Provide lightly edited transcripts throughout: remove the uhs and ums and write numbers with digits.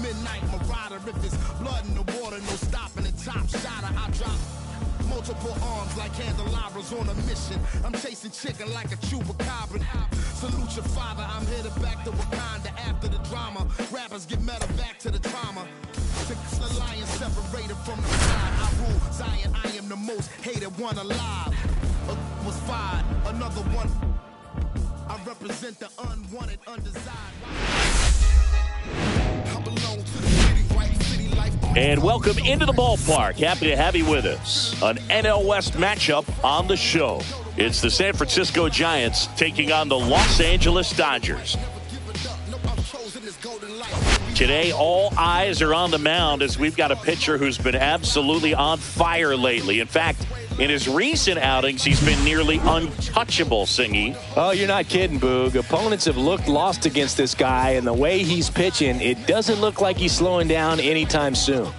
midnight marauder. If there's blood in the water, no stopping the top shotter. I drop multiple arms like candelabras on a mission. I'm chasing chicken like a chupacabra. Salute your father, I'm headed back to Wakanda after the drama. Rappers get metal back to the trauma. The lion separated from the pride. I rule Zion, I am the most hated one alive. Was fired, another one. I represent the unwanted, undesired. I belong to the city, right? City life. And welcome into the ballpark. Happy to have you with us. An NL West matchup on the show. It's the San Francisco Giants taking on the Los Angeles Dodgers. Today, all eyes are on the mound as we've got a pitcher who's been absolutely on fire lately. In fact, in his recent outings, he's been nearly untouchable, Singy. Oh, you're not kidding, Boog. Opponents have looked lost against this guy, and the way he's pitching, it doesn't look like he's slowing down anytime soon.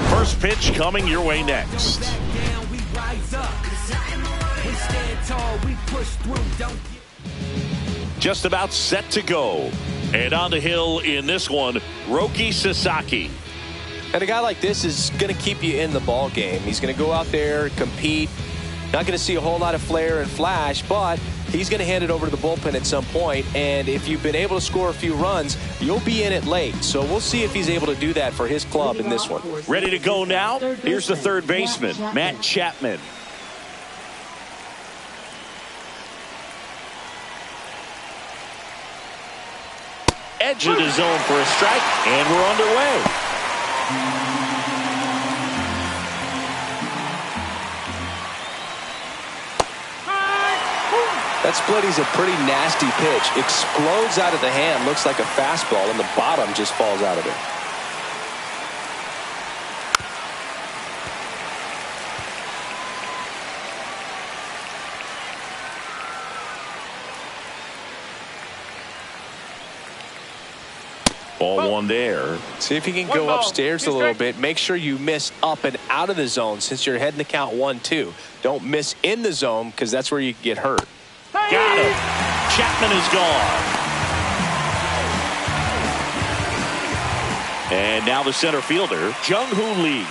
First pitch coming your way next. Just about set to go. And on the hill in this one, Roki Sasaki. And a guy like this is going to keep you in the ball game. He's going to go out there, compete. Not going to see a whole lot of flair and flash, but he's going to hand it over to the bullpen at some point. And if you've been able to score a few runs, you'll be in it late. So we'll see if he's able to do that for his club in this one. Ready to go now? Here's the third baseman, Matt Chapman. Edge of the zone for a strike, and we're underway. That splitty's a pretty nasty pitch. Explodes out of the hand, looks like a fastball, and the bottom just falls out of it. Ball one there. See if you can go upstairs a little bit. Make sure you miss up and out of the zone since you're heading to count 1-2. Don't miss in the zone because that's where you get hurt. Got him. Chapman is gone. And now the center fielder, Jung-Hoo Lee.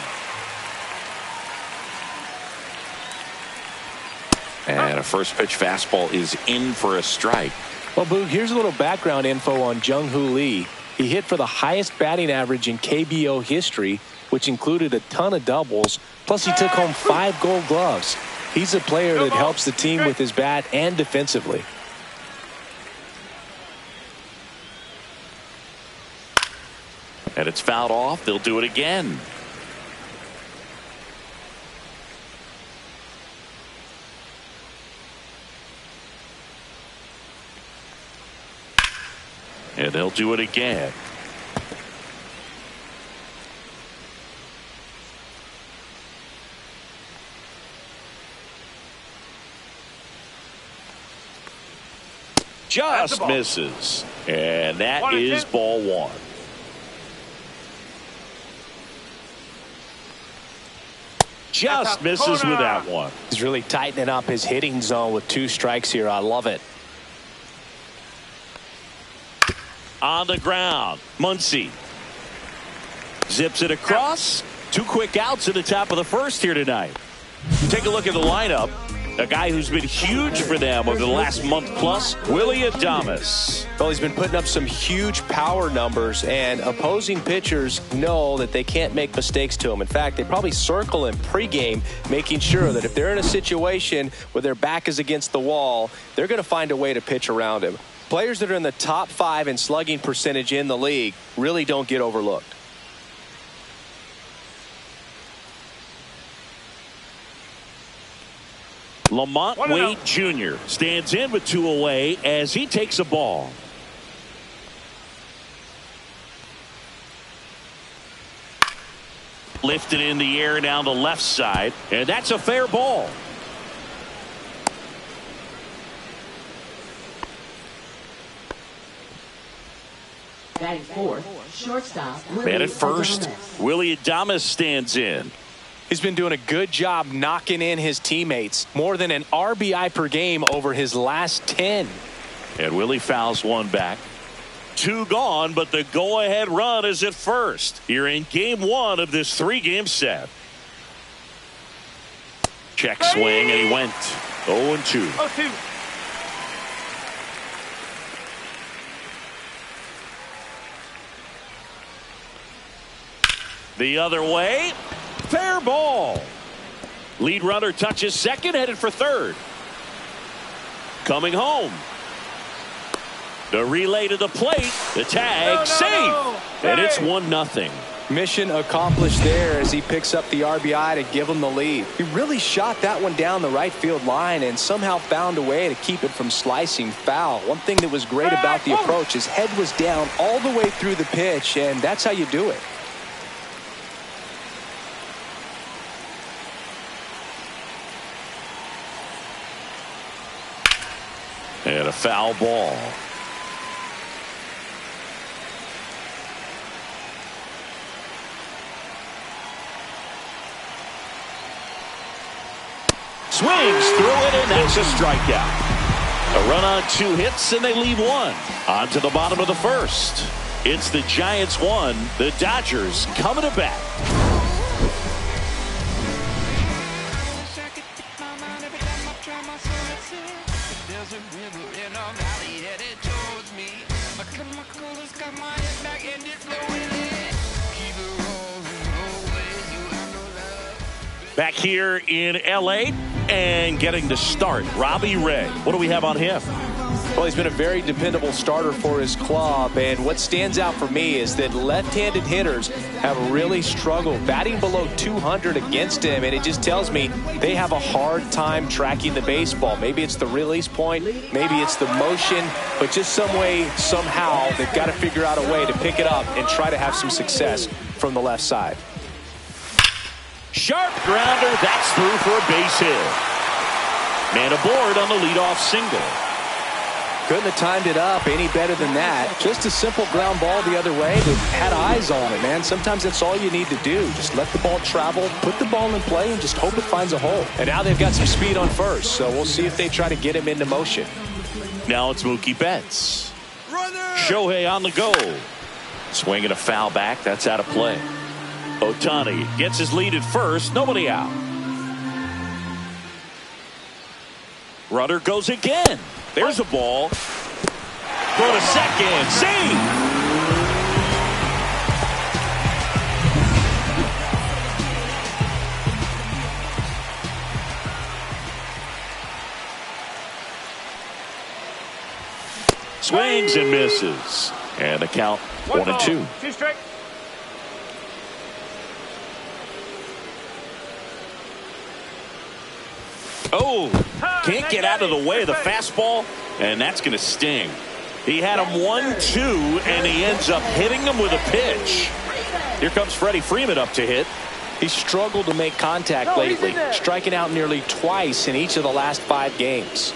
And a first pitch fastball is in for a strike. Well, Boog, here's a little background info on Jung-Hoo Lee. He hit for the highest batting average in KBO history, which included a ton of doubles. Plus, he took home 5 gold gloves. He's a player that helps the team with his bat and defensively. And it's fouled off. They'll do it again. And they'll do it again. Just misses. And that is ball one. Just misses with that one. He's really tightening up his hitting zone with 2 strikes here. I love it. On the ground, Muncy zips it across. 2 quick outs at the top of the first here tonight. Take a look at the lineup. A guy who's been huge for them over the last month plus, Willy Adames. Well, he's been putting up some huge power numbers, and opposing pitchers know that they can't make mistakes to him. In fact, they probably circle him pregame, making sure that if they're in a situation where their back is against the wall, they're going to find a way to pitch around him. Players that are in the top 5 in slugging percentage in the league really don't get overlooked. Lamont Wade Jr. stands in with 2 away as he takes a ball. Lifted in the air down the left side, and that's a fair ball. Batting fourth, shortstop. Man at first, Willy Adames stands in. He's been doing a good job knocking in his teammates. More than an RBI per game over his last 10. And Willie fouls one back. 2 gone, but the go-ahead run is at first. Here in game 1 of this 3-game set. Check swing, and he went 0-2. 0-2. The other way. Fair ball. Lead runner touches second, headed for third. Coming home. The relay to the plate. The tag, safe. And it's 1-0. Mission accomplished there as he picks up the RBI to give him the lead. He really shot that one down the right field line and somehow found a way to keep it from slicing foul. One thing that was great about the approach, his head was down all the way through the pitch, and that's how you do it. And a foul ball. Swings through it, and that's a strikeout. A run on 2 hits, and they leave 1. On to the bottom of the first. It's the Giants 1, the Dodgers coming to bat. Back here in L.A. and getting the start, Robbie Ray. What do we have on him? Well, he's been a very dependable starter for his club, and what stands out for me is that left-handed hitters have really struggled batting below 200 against him, and it just tells me they have a hard time tracking the baseball. Maybe it's the release point, maybe it's the motion, but just some way, somehow, they've got to figure out a way to pick it up and try to have some success from the left side. Sharp grounder, that's through for a base hit. Man aboard on the leadoff single. Couldn't have timed it up any better than that. Just a simple ground ball the other way that had eyes on it, man. Sometimes that's all you need to do. Just let the ball travel, put the ball in play, and just hope it finds a hole. And now they've got some speed on first, so we'll see if they try to get him into motion. Now it's Mookie Betts. Shohei on the go. Swinging a foul back, that's out of play. Ohtani gets his lead at first, nobody out. Runner goes again. There's a ball. Go to second. Save. Swings and misses. And the count 1-2. 2 straight. Oh, can't get out of the way of the fastball, and that's going to sting. He had him 1-2, and he ends up hitting him with a pitch. Here comes Freddie Freeman up to hit. He struggled to make contact lately, striking out nearly twice in each of the last 5 games.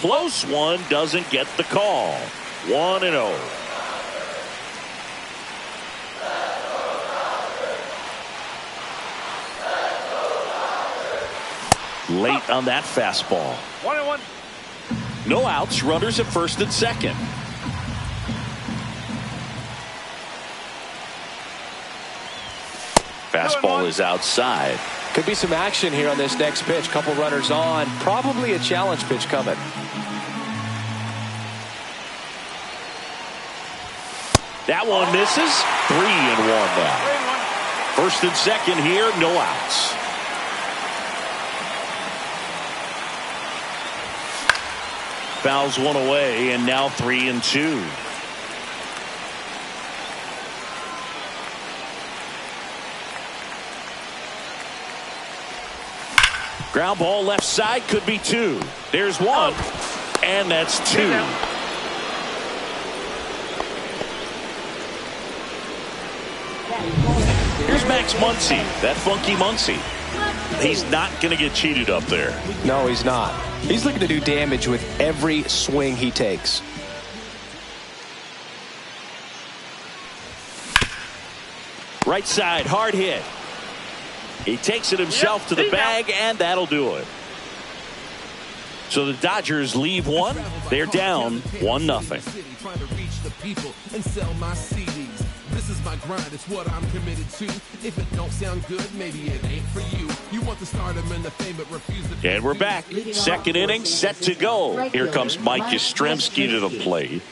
Close one, doesn't get the call. 1-0. Late on that fastball. 1-1. No outs, runners at first and second. Fastball is outside. Could be some action here on this next pitch. Couple runners on. Probably a challenge pitch coming. That one misses. 3-1 now. First and second here, no outs. Fouls one away, and now 3-2. Ground ball left side, could be 2. There's 1, and that's 2. Here's Max Muncy, that funky Muncy. He's not going to get cheated up there. No, he's not. He's looking to do damage with every swing he takes. Right side, hard hit. He takes it himself to the bag, and that'll do it. So the Dodgers leave one. They're down 1-0. Trying to reach the people and sell my CDs. This is my grind, it's what I'm committed to. If it don't sound good, maybe it ain't for you. You want to start them in the fame, but refuse to. And we're back. Second inning, set to go. Here comes Mike Yastrzemski to the plate.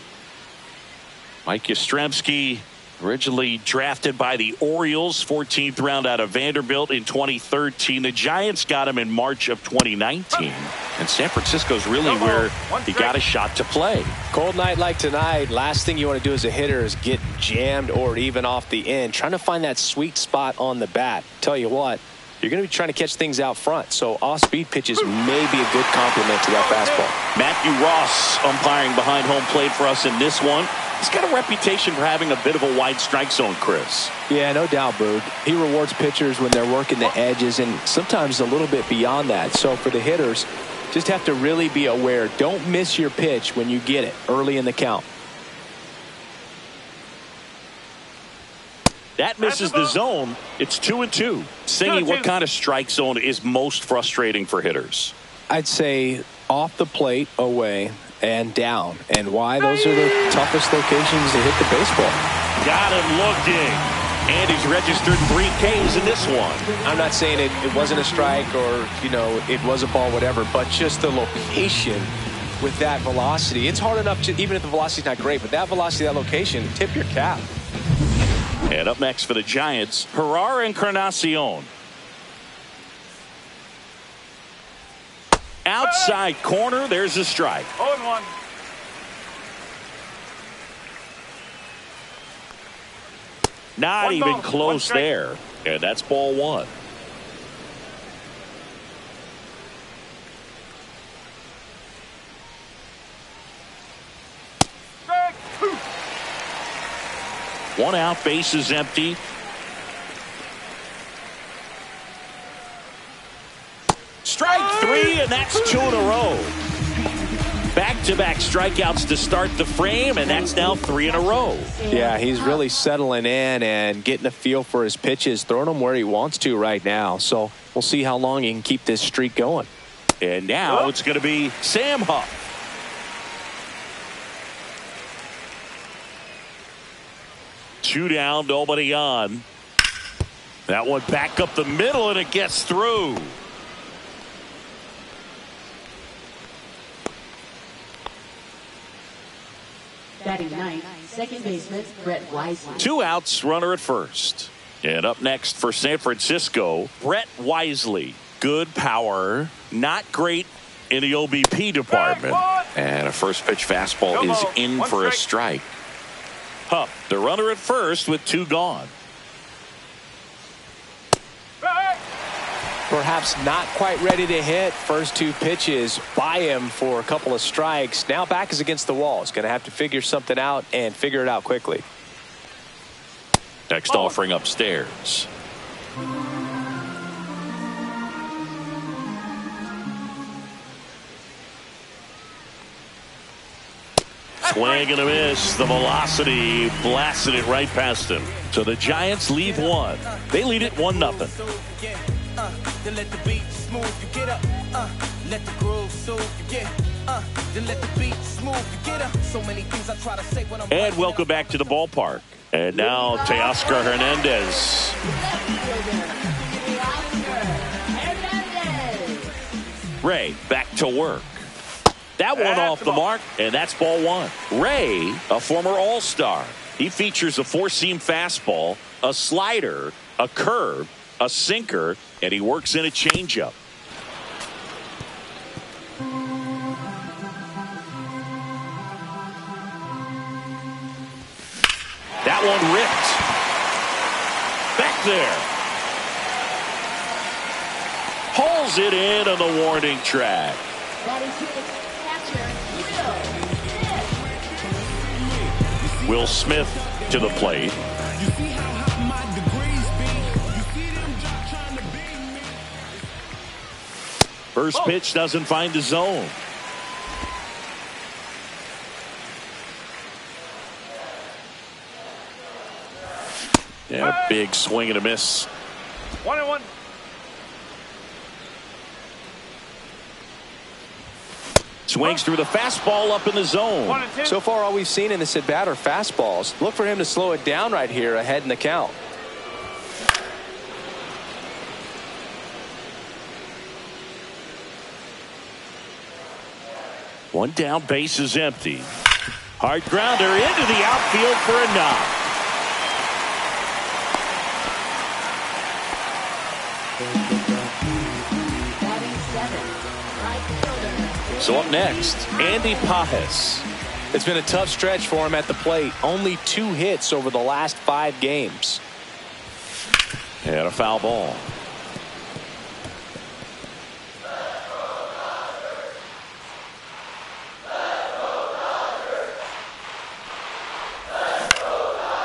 Mike Yastrzemski, originally drafted by the Orioles, 14th round out of Vanderbilt in 2013. The Giants got him in March of 2019. And San Francisco's really where he got a shot to play. Cold night like tonight, last thing you want to do as a hitter is get jammed or even off the end. Trying to find that sweet spot on the bat. Tell you what, you're going to be trying to catch things out front. So off-speed pitches may be a good complement to that fastball. Matthew Ross umpiring behind home plate for us in this one. He's got a reputation for having a bit of a wide strike zone, Chris. Yeah, no doubt, Boog. He rewards pitchers when they're working the edges and sometimes a little bit beyond that. So for the hitters, just have to really be aware. Don't miss your pitch when you get it early in the count. That misses the zone. It's 2-2. Singy, what kind of strike zone is most frustrating for hitters? I'd say off the plate, away, and down. And why? Those are the toughest locations to hit the baseball. Got him looking. And he's registered 3 Ks in this one. I'm not saying it wasn't a strike or, you know, it was a ball, whatever, but just the location with that velocity. It's hard enough to, even if the velocity's not great, but that velocity, that location, tip your cap. And up next for the Giants, Herrera Encarnacion. Outside corner, there's a strike. 0-1. Not even close there. And that's ball 1. One out, base is empty. Strike 3, and that's 2 in a row. Back-to-back strikeouts to start the frame, and that's now 3 in a row. Yeah, he's really settling in and getting a feel for his pitches, throwing them where he wants to right now. So we'll see how long he can keep this streak going. And now it's going to be Sam Huff. Two down, nobody on. That one back up the middle, and it gets through. Batting ninth, second baseman Brett Wisely. 2 outs, runner at first. And up next for San Francisco, Brett Wisely. Good power, not great in the OBP department. And a first pitch fastball is in for a strike. Huff, the runner at first with 2 gone. Perhaps not quite ready to hit. First 2 pitches by him for a couple of strikes. Now back is against the wall. He's going to have to figure something out and figure it out quickly. Next offering upstairs. Swing and a miss. The velocity blasted it right past him. So the Giants leave 1. They lead it 1-0. Then let the beat smooth you get up. Let the groove soothe you get. Then let the beat smooth you get up. So many things I try to say when I'm. And welcome back to the ballpark. And now Teoscar Hernandez. Ray back to work. That one off the mark, and that's ball 1. Ray, a former All-Star. He features a 4-seam fastball, a slider, a curve, a sinker, and he works in a changeup. That one ripped. Back there. Pulls it in on the warning track. Will Smith to the plate. First pitch doesn't find the zone. And a big swing and a miss. 1-1. Swings through the fastball up in the zone. So far, all we've seen in this at bat are fastballs. Look for him to slow it down right here ahead in the count. One down, base is empty. Hard grounder into the outfield for a knock. So up next, Andy Pajes. It's been a tough stretch for him at the plate. Only 2 hits over the last 5 games. And a foul ball.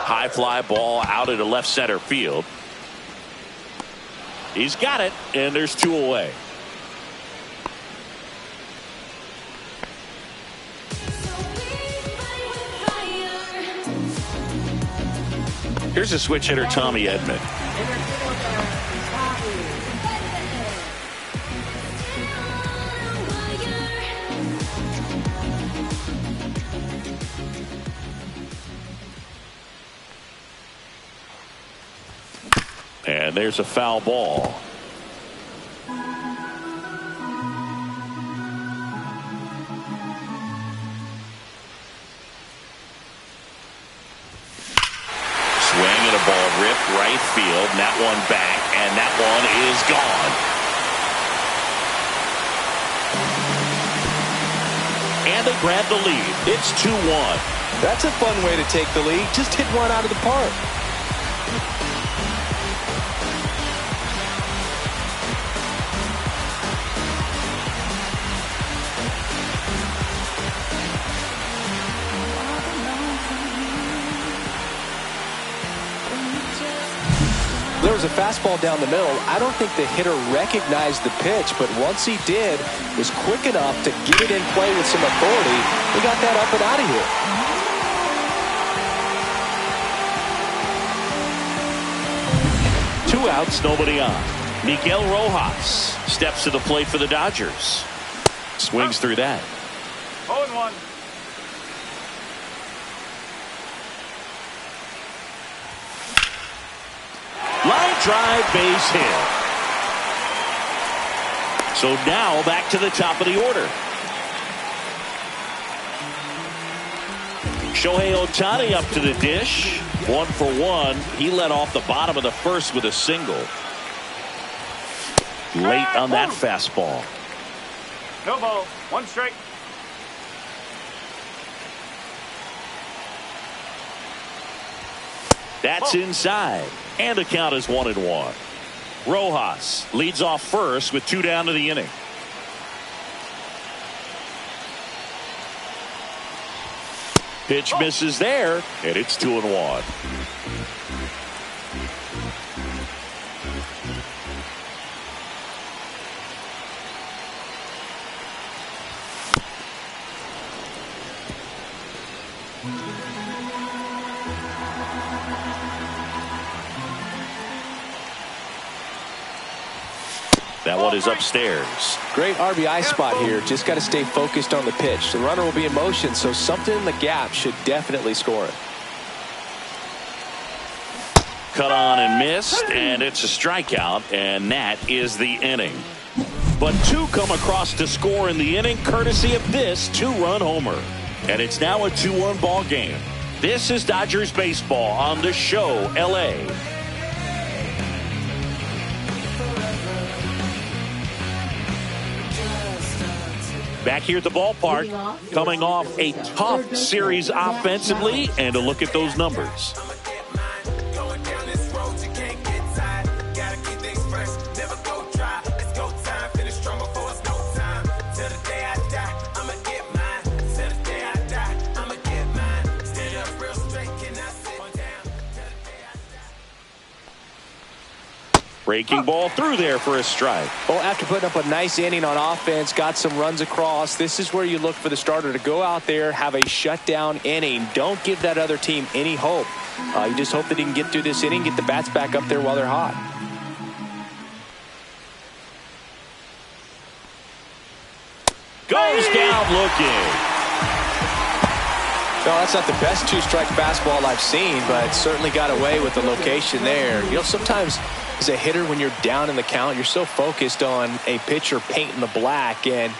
High fly ball out into left center field. He's got it, and there's 2 away. Here's a switch hitter, Tommy Edman. And there's a foul ball. Ripped right field, and that one back, and that one is gone. And they grab the lead. It's 2-1. That's a fun way to take the lead. Just hit one out of the park. There was a fastball down the middle. I don't think the hitter recognized the pitch, but once he did, was quick enough to get it in play with some authority. He got that up and out of here. 2 outs, nobody on. Miguel Rojas steps to the plate for the Dodgers. Swings through that. 0-1. Line drive, base hit. So now back to the top of the order. Shohei Ohtani up to the dish. 1 for 1. He led off the bottom of the first with a single. Late on that fastball. No ball. 1 strike. That's inside. And the count is 1-1. Rojas leads off first with 2 down to the inning. Pitch misses there, and it's 2-1. That one is upstairs. Great RBI spot here. Just got to stay focused on the pitch. The runner will be in motion, so something in the gap should definitely score it. Cut on and missed, and it's a strikeout, and that is the inning. But 2 come across to score in the inning, courtesy of this 2-run homer. And it's now a 2-1 ball game. This is Dodgers baseball on the show, LA. Back here at the ballpark, coming off a tough series offensively, and a look at those numbers. Breaking ball through there for a strike. Well, after putting up a nice inning on offense, got some runs across, this is where you look for the starter to go out there, have a shutdown inning. Don't give that other team any hope. You just hope that he can get through this inning, get the bats back up there while they're hot. Goes down looking. No, that's not the best two-strike fastball I've seen, but certainly got away with the location there. You know, sometimes as a hitter, when you're down in the count, you're so focused on a pitcher painting the black, and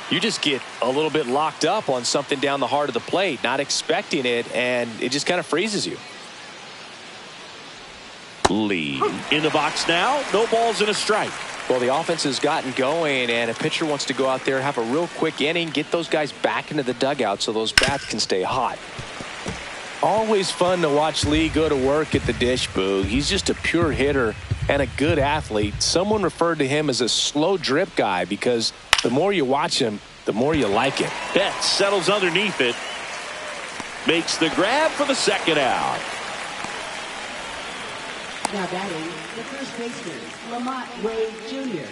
you just get a little bit locked up on something down the heart of the plate, not expecting it, and it just kind of freezes you. Lee in the box now. No balls and a strike. Well, the offense has gotten going, and a pitcher wants to go out there, have a real quick inning, get those guys back into the dugout so those bats can stay hot. Always fun to watch Lee go to work at the dish, Boo. He's just a pure hitter and a good athlete. Someone referred to him as a slow drip guy because the more you watch him, the more you like him. Betts settles underneath it. Makes the grab for the second out. Now batting, the first baseman, Lamont Wade Jr.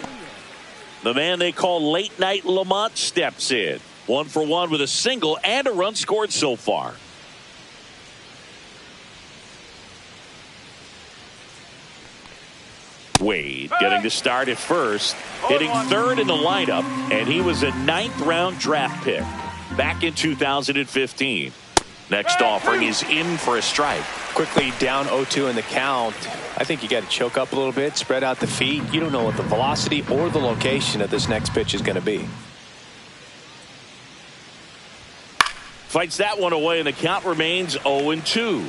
The man they call Late Night Lamont steps in. 1 for 1 with a single and a run scored so far. Wade getting to start at first, hitting third in the lineup, and he was a 9th round draft pick back in 2015. Next offering is in for a strike. Quickly down 0-2 in the count. I think you got to choke up a little bit, spread out the feet. You don't know what the velocity or the location of this next pitch is going to be. Fights that one away, and the count remains 0-2.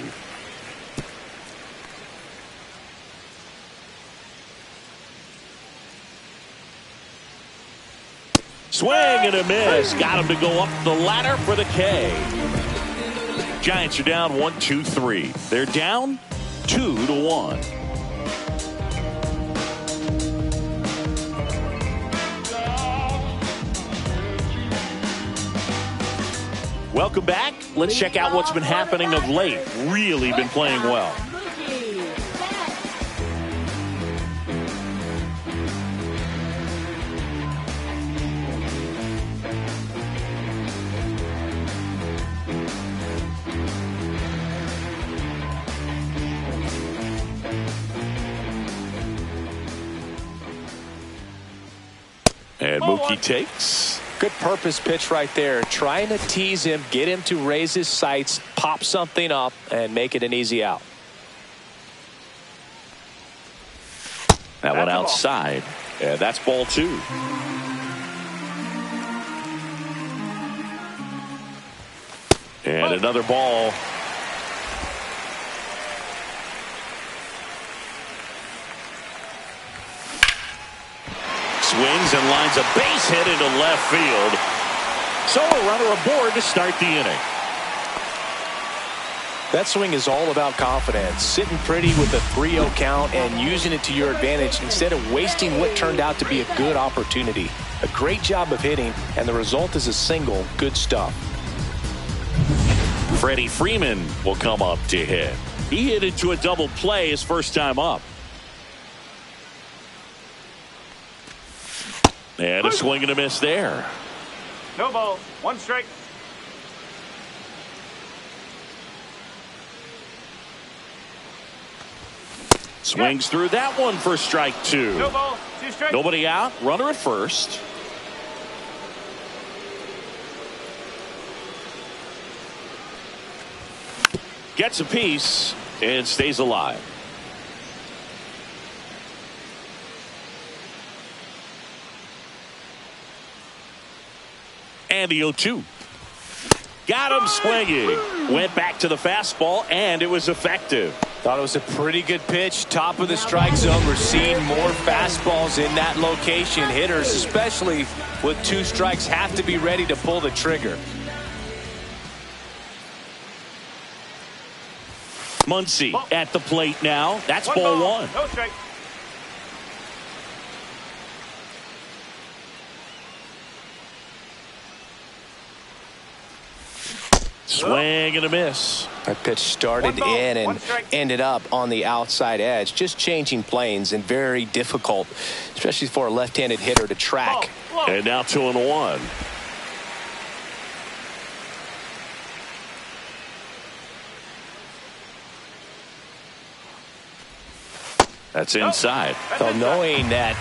Swing and a miss. Got him to go up the ladder for the K. Giants are down 1-2-3. They're down 2-1. Welcome back. Let's check out what's been happening of late. Really been playing well. And Mookie takes. Good purpose pitch right there. Trying to tease him, get him to raise his sights, pop something up, and make it an easy out. That one outside. And that's ball 2. And another ball. Swings and lines a base hit into left field. So a runner aboard to start the inning. That swing is all about confidence. Sitting pretty with a 3-0 count and using it to your advantage instead of wasting what turned out to be a good opportunity. A great job of hitting, and the result is a single. Good stuff. Freddie Freeman will come up to hit. He hit into a double play his first time up. And a swing and a miss there. No ball. 1 strike. Swings through that one for strike 2. No ball. 2 strikes. Nobody out. Runner at first. Gets a piece and stays alive. And the 0-2. Got him swinging. Went back to the fastball, and it was effective. Thought it was a pretty good pitch. Top of the strike zone. We're seeing more fastballs in that location. Hitters, especially with 2 strikes, have to be ready to pull the trigger. Muncy at the plate now. That's One ball ball. 1. No strike. Swing and a miss. That pitch started in and ended up on the outside edge. Just changing planes and very difficult, especially for a left-handed hitter to track. And now 2-1. That's inside. So knowing that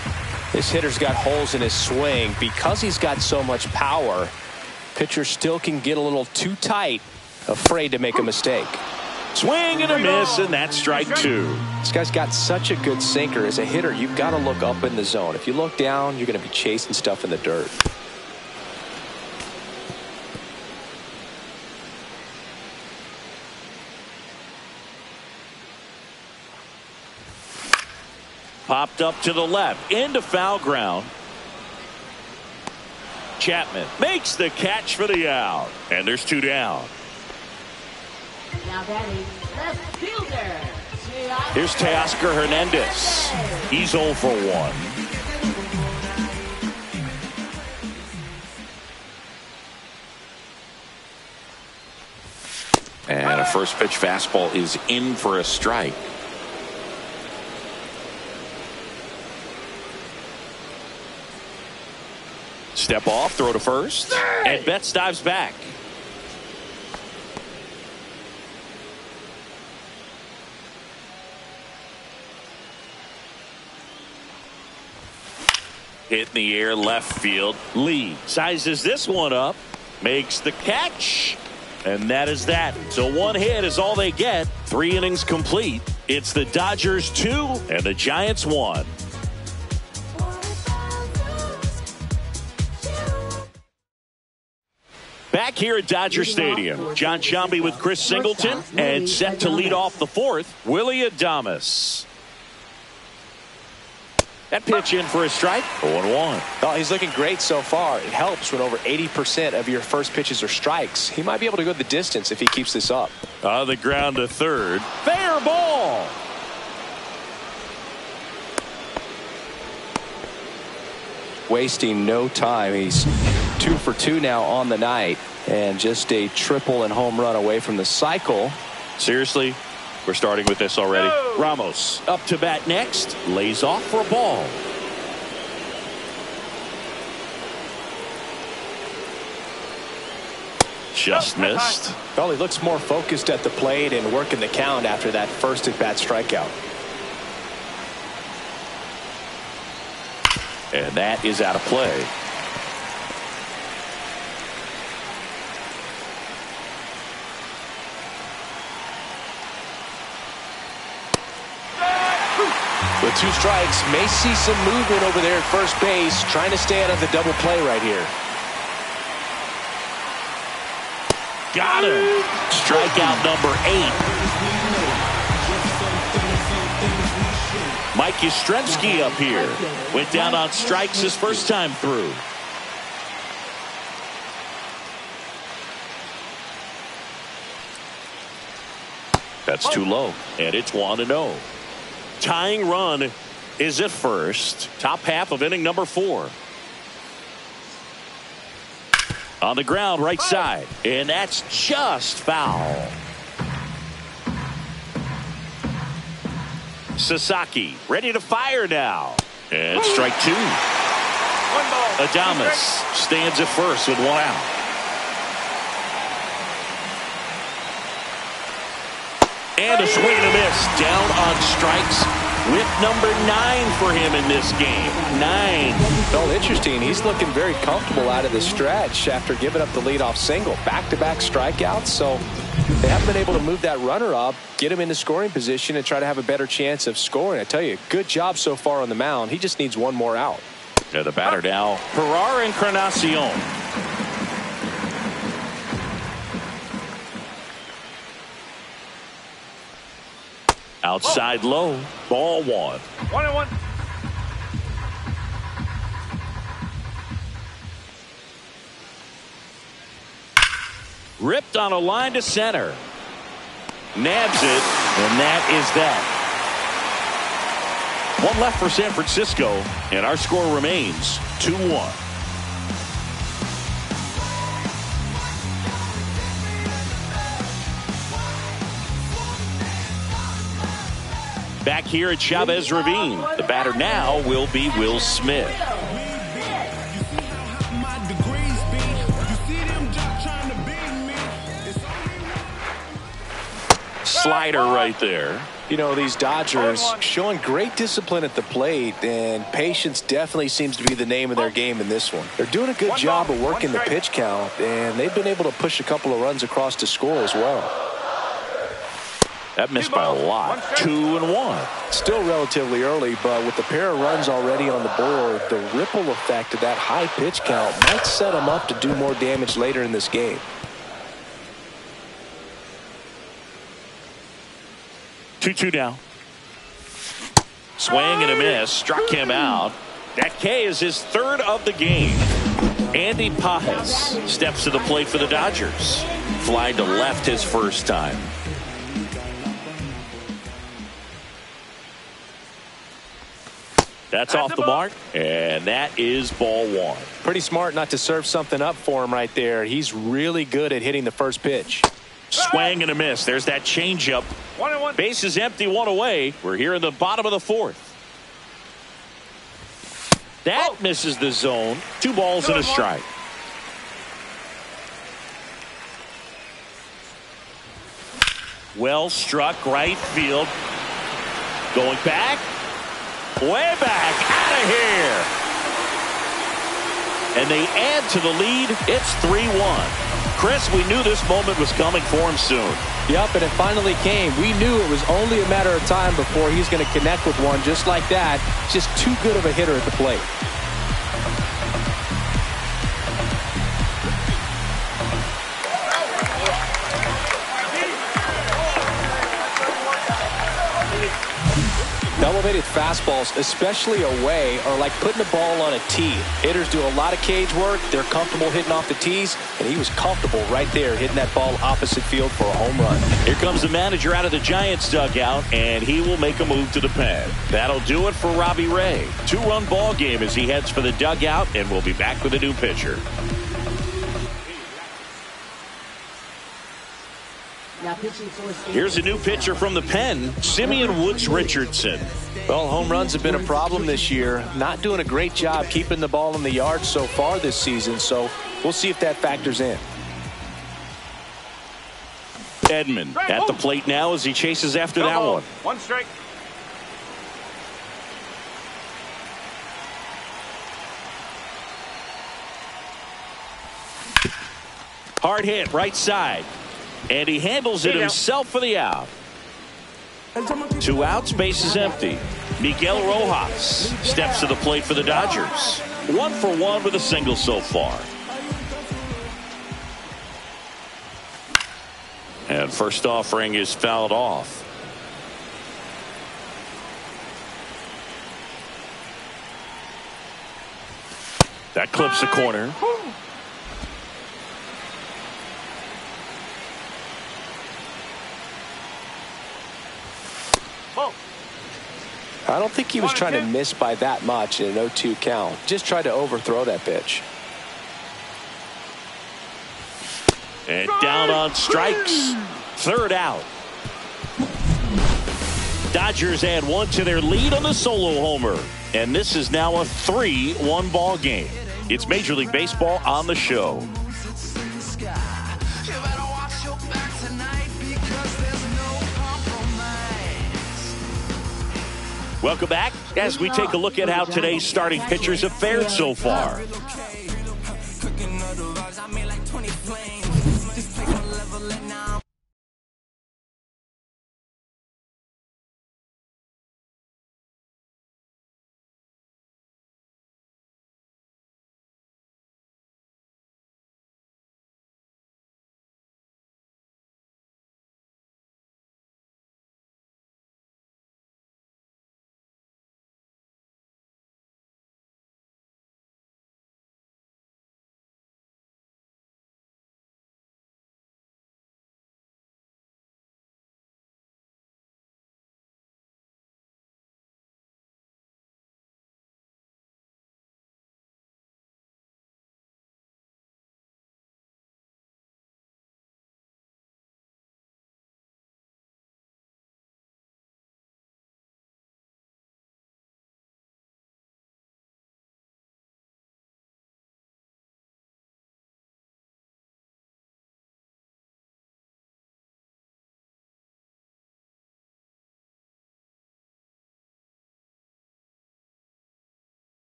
this hitter's got holes in his swing, because he's got so much power, pitcher still can get a little too tight, afraid to make a mistake. Swing and a miss, and that's strike 2. This guy's got such a good sinker. As a hitter, you've got to look up in the zone. If you look down, you're going to be chasing stuff in the dirt. Popped up to the left, into foul ground. Chapman makes the catch for the out. And there's 2 down. Now batting left fielder. Here's Teoscar Hernandez. He's 0 for 1. And a first pitch fastball is in for a strike. Step off, throw to first, and Betts dives back. Hit in the air, left field. Lee sizes this one up, makes the catch, and that is that. So 1 hit is all they get. 3 innings complete. It's the Dodgers 2 and the Giants 1. Back here at Dodger Stadium, John Sciambi with Chris Singleton, and set to lead off the 4th, Willy Adames. That pitch in for a strike, 0-1. Oh, he's looking great so far. It helps when over 80% of your first pitches are strikes. He might be able to go the distance if he keeps this up. On the ground to third, fair ball. Wasting no time. He's 2 for 2 now on the night, and just a triple and home run away from the cycle. Seriously, we're starting with this already. Ramos up to bat next, lays off for a ball. Just missed. Well, he looks more focused at the plate and working the count after that first at bat strikeout. And that is out of play. With 2 strikes, may see some movement over there at first base, trying to stay out of the double play right here. Got him. Strikeout number 8. Mike Yastrzemski up here. Went down on strikes his first time through. That's too low. And it's 1-0. Tying run is at first. Top half of inning number 4. On the ground, right side. And that's just foul. Sasaki ready to fire now. And strike 2. Adames stands at first with 1 out. And a swing and a miss. Down on strikes with number 9 for him in this game. 9. Well, interesting. He's looking very comfortable out of the stretch after giving up the leadoff single. Back-to-back strikeouts, so they haven't been able to move that runner up, get him in the scoring position, and try to have a better chance of scoring. I tell you, good job so far on the mound. He just needs 1 more out. Yeah, the batter now, Ferrar Encarnacion. Outside low, ball 1. 1-1. Ripped on a line to center. Nabs it, and that is that. 1 left for San Francisco, and our score remains 2-1. back here at Chavez Ravine. The batter now will be Will Smith. Slider right there. You know, these Dodgers showing great discipline at the plate, and patience definitely seems to be the name of their game in this one. They're doing a good job of working the pitch count, and they've been able to push a couple of runs across to score as well. That missed by a lot. 2-1. Still relatively early, but with the pair of runs already on the board, the ripple effect of that high pitch count might set them up to do more damage later in this game. 2-2 now. Swing and a miss. Struck him out. That K is his third of the game. Andy Pajes steps to the plate for the Dodgers. Fly to left his first time. That's off the mark, and that is ball one. Pretty smart not to serve something up for him right there. He's really good at hitting the first pitch. Swing and a miss. There's that changeup. 1-1. Base is empty, one away. We're here in the bottom of the fourth. That misses the zone. 2 balls and a strike. Well struck right field. Going back. Way back. Out of here. And they add to the lead. It's 3-1. Chris, we knew this moment was coming for him soon. Yep, and it finally came. We knew it was only a matter of time before he's going to connect with one just like that. Just too good of a hitter at the plate. Elevated fastballs, especially away, are like putting the ball on a tee. Hitters do a lot of cage work. They're comfortable hitting off the tees, and he was comfortable right there hitting that ball opposite field for a home run. Here comes the manager out of the Giants dugout, and he will make a move to the pen. That'll do it for Robbie Ray. 2-run ball game as he heads for the dugout, and we'll be back with a new pitcher. Here's a new pitcher from the pen, Simeon Woods Richardson. Well, home runs have been a problem this year. Not doing a great job keeping the ball in the yard so far this season, so we'll see if that factors in. Edman at the plate now as he chases after that one. 1 strike. Hard hit right side. And he handles it himself for the out. 2 outs, base is empty. Miguel Rojas steps to the plate for the Dodgers. 1 for 1 with a single so far. And first offering is fouled off. That clips the corner. I don't think he was trying to miss by that much in an 0-2 count. Just tried to overthrow that pitch. And down on strikes. 3rd out. Dodgers add 1 to their lead on the solo homer. And this is now a 3-1 ball game. It's Major League Baseball on the show. Welcome back as we take a look at how today's starting pitchers have fared so far.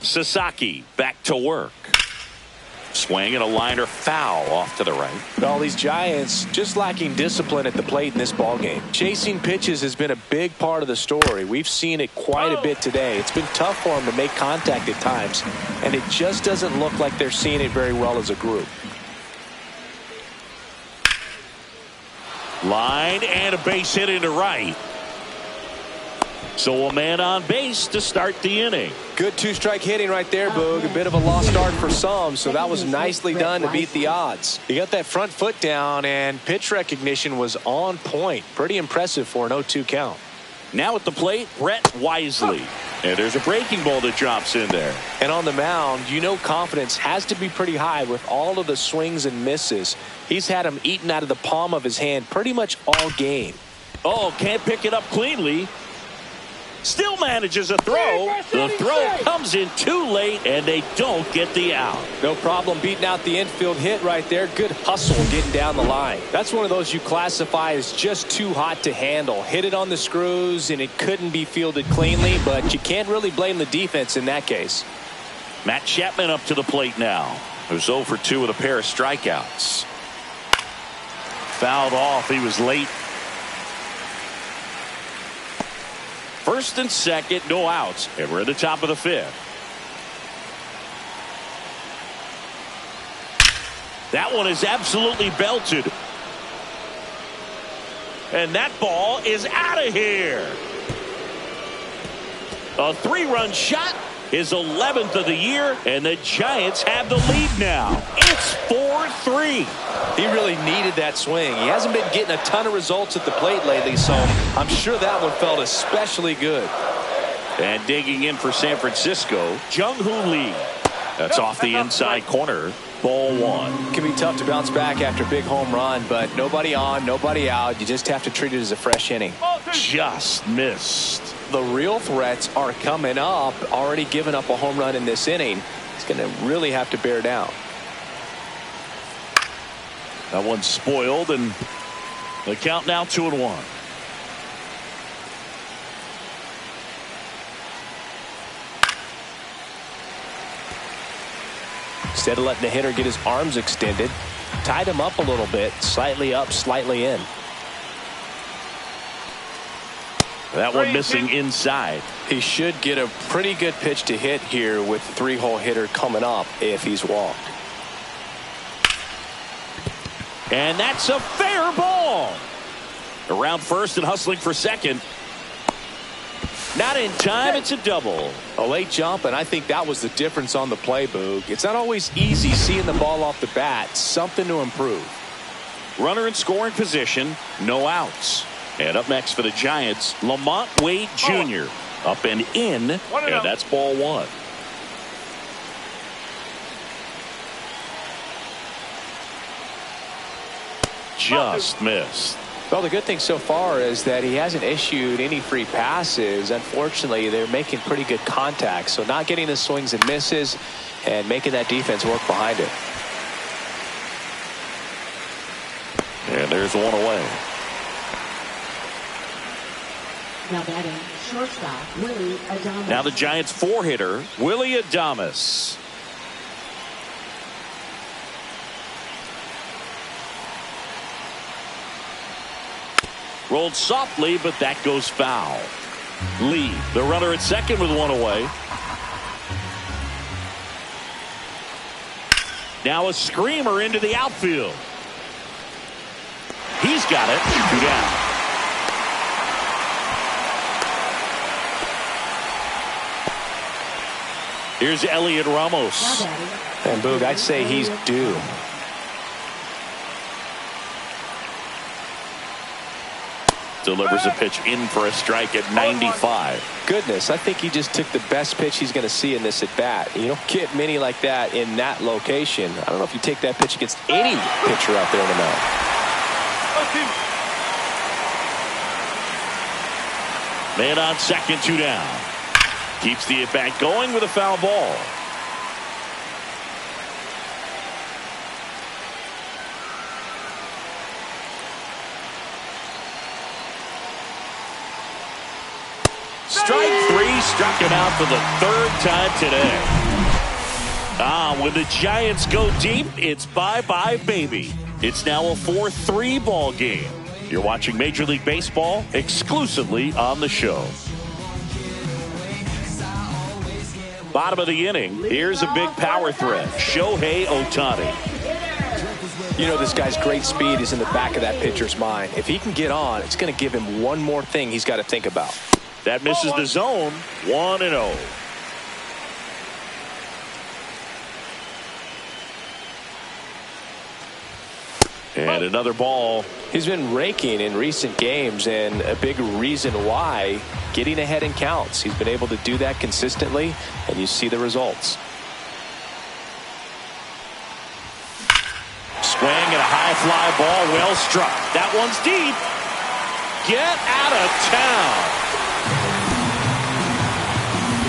Sasaki back to work. Swing and a liner foul off to the right. All these Giants just lacking discipline at the plate in this ballgame. Chasing pitches has been a big part of the story. We've seen it quite a bit today. It's been tough for them to make contact at times, and it just doesn't look like they're seeing it very well as a group. Line and a base hit into right. So a man on base to start the inning. Good two-strike hitting right there, Boog. A bit of a lost start for some, so that was nicely done to beat the odds. He got that front foot down, and pitch recognition was on point. Pretty impressive for an 0-2 count. Now at the plate, Brett Wisely. And there's a breaking ball that drops in there. And on the mound, you know confidence has to be pretty high with all of the swings and misses. He's had them eaten out of the palm of his hand pretty much all game. Oh, can't pick it up cleanly. Still manages a throw. The throw comes in too late, and they don't get the out. No problem beating out the infield hit right there. Good hustle getting down the line. That's one of those you classify as just too hot to handle. Hit it on the screws, and it couldn't be fielded cleanly, but you can't really blame the defense in that case. Matt Chapman up to the plate now. Who's 0 for 2 with a pair of strikeouts. Fouled off. He was late. First and second, no outs, and we're at the top of the 5th. That one is absolutely belted. And that ball is out of here. A 3-run shot, his 11th of the year, and the Giants have the lead now. It's 4-3. He really needed that swing. He hasn't been getting a ton of results at the plate lately, so I'm sure that one felt especially good. And digging in for San Francisco, Jung-Hoo Lee. That's off the inside corner. Ball 1. It can be tough to bounce back after a big home run, but nobody on, nobody out. You just have to treat it as a fresh inning. Just missed. The real threats are coming up. Already given up a home run in this inning. He's going to really have to bear down. That one's spoiled, and the count now 2-1. Instead of letting the hitter get his arms extended, tied him up a little bit, slightly up, slightly in. That one missing inside. He should get a pretty good pitch to hit here with the 3-hole hitter coming up if he's walked. And that's a fair ball. Around first and hustling for second. Not in time. It's a double. A late jump, and I think that was the difference on the play, Boog. It's not always easy seeing the ball off the bat. Something to improve. Runner in scoring position. No outs. And up next for the Giants, Lamont Wade Jr. Up and in. And that's ball 1. Just missed. Well, the good thing so far is that he hasn't issued any free passes. Unfortunately, they're making pretty good contact, so not getting the swings and misses and making that defense work behind it. And there's one away. Now batting, shortstop, Willie Adames. Now the Giants 4-hitter, Willie Adames. Rolled softly, but that goes foul. Lee, the runner at second with one away. Now a screamer into the outfield. He's got it. 2 down. Here's Elliot Ramos. And Boog, I'd say he's due. Delivers a pitch in for a strike at 95. Goodness, I think he just took the best pitch he's going to see in this at bat. You don't get many like that in that location. I don't know if you take that pitch against any pitcher out there in the mound. Man on second, 2 down. Keeps the at bat going with a foul ball. Strike three, struck him out for the third time today. When the Giants go deep, it's bye-bye, baby. It's now a 4-3 ball game. You're watching Major League Baseball exclusively on the show. Bottom of the inning, here's a big power threat. Shohei Ohtani. You know, this guy's great speed is in the back of that pitcher's mind. If he can get on, it's going to give him one more thing he's got to think about. That misses the zone. 1-0. And another ball. He's been raking in recent games, and a big reason why, getting ahead in counts. He's been able to do that consistently, and you see the results. Swing and a high fly ball, well struck. That one's deep. Get out of town.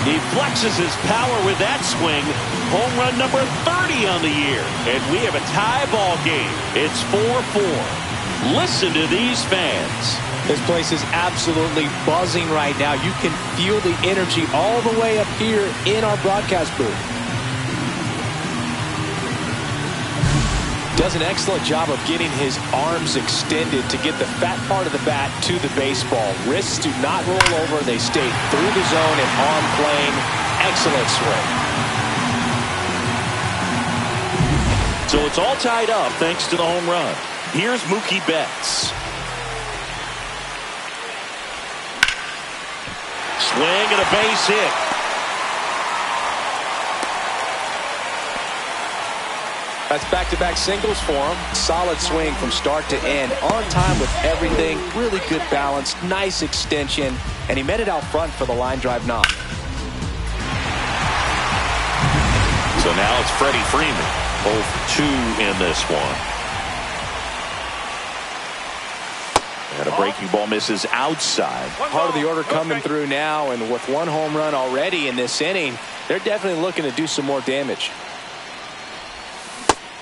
He flexes his power with that swing. Home run number 30 on the year. And we have a tie ball game. It's 4-4. Listen to these fans. This place is absolutely buzzing right now. You can feel the energy all the way up here in our broadcast booth. Does an excellent job of getting his arms extended to get the fat part of the bat to the baseball. Wrists do not roll over. They stay through the zone and on plane. Excellent swing. So it's all tied up thanks to the home run. Here's Mookie Betts. Swing and a base hit. That's back-to-back singles for him. Solid swing from start to end. On time with everything. Really good balance. Nice extension. And he met it out front for the line drive knock. So now it's Freddie Freeman. Both two in this one. And a breaking ball misses outside. Part of the order coming through now. And with one home run already in this inning, they're definitely looking to do some more damage.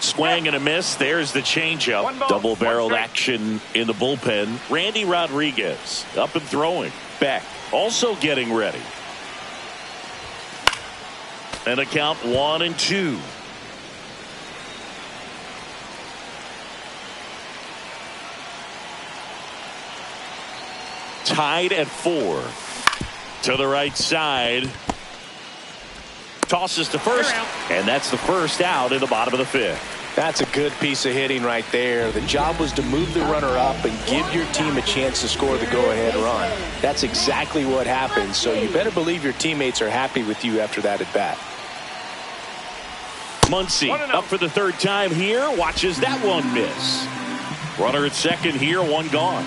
Swing and a miss. There's the changeup. Double-barreled action in the bullpen. Randy Rodriguez up and throwing. Beck also getting ready. And a count 1-2. Tied at 4. To the right side. Tosses to first, and that's the first out in the bottom of the 5th. That's a good piece of hitting right there. The job was to move the runner up and give your team a chance to score the go-ahead run. That's exactly what happened, so you better believe your teammates are happy with you after that at bat. Muncy up for the third time here. Watches that one miss. Runner at second here, one gone.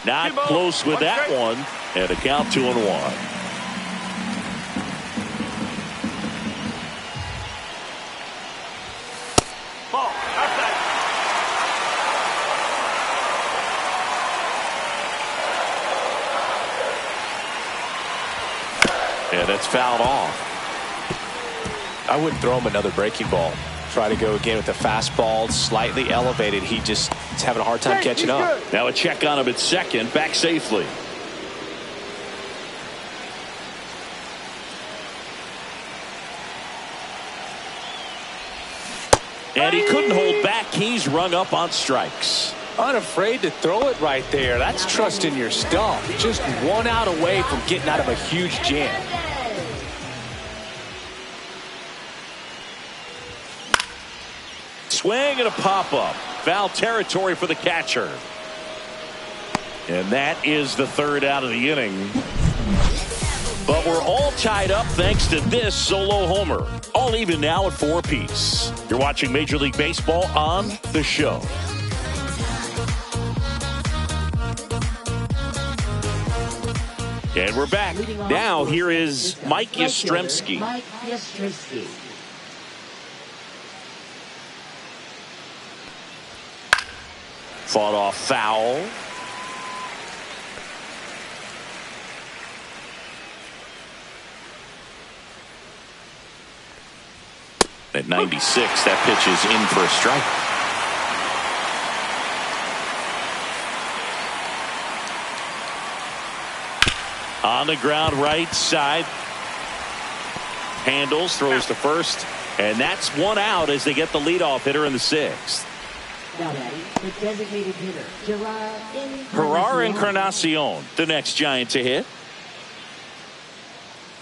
Not close with that one. And a count 2-1. Ball outside. And it's fouled off. I wouldn't throw him another breaking ball. Try to go again with the fastball, slightly elevated. He just is having a hard time catching up. Now a check on him at second, back safely. And he couldn't hold back. He's rung up on strikes. Unafraid to throw it right there. That's trusting your stump. Just one out away from getting out of a huge jam. Swing and a pop-up. Foul territory for the catcher. And that is the third out of the inning. But we're all tied up thanks to this solo homer. All even now at 4 apiece. You're watching Major League Baseball on the show. And we're back. Now here is Mike Yastrzemski. Mike Yastrzemski. Fought off foul. At 96, that pitch is in for a strike. On the ground, right side. Handles, throws to first. And that's one out as they get the leadoff hitter in the sixth. Now batting, the designated hitter, Gerard Encarnacion, the next Giant to hit.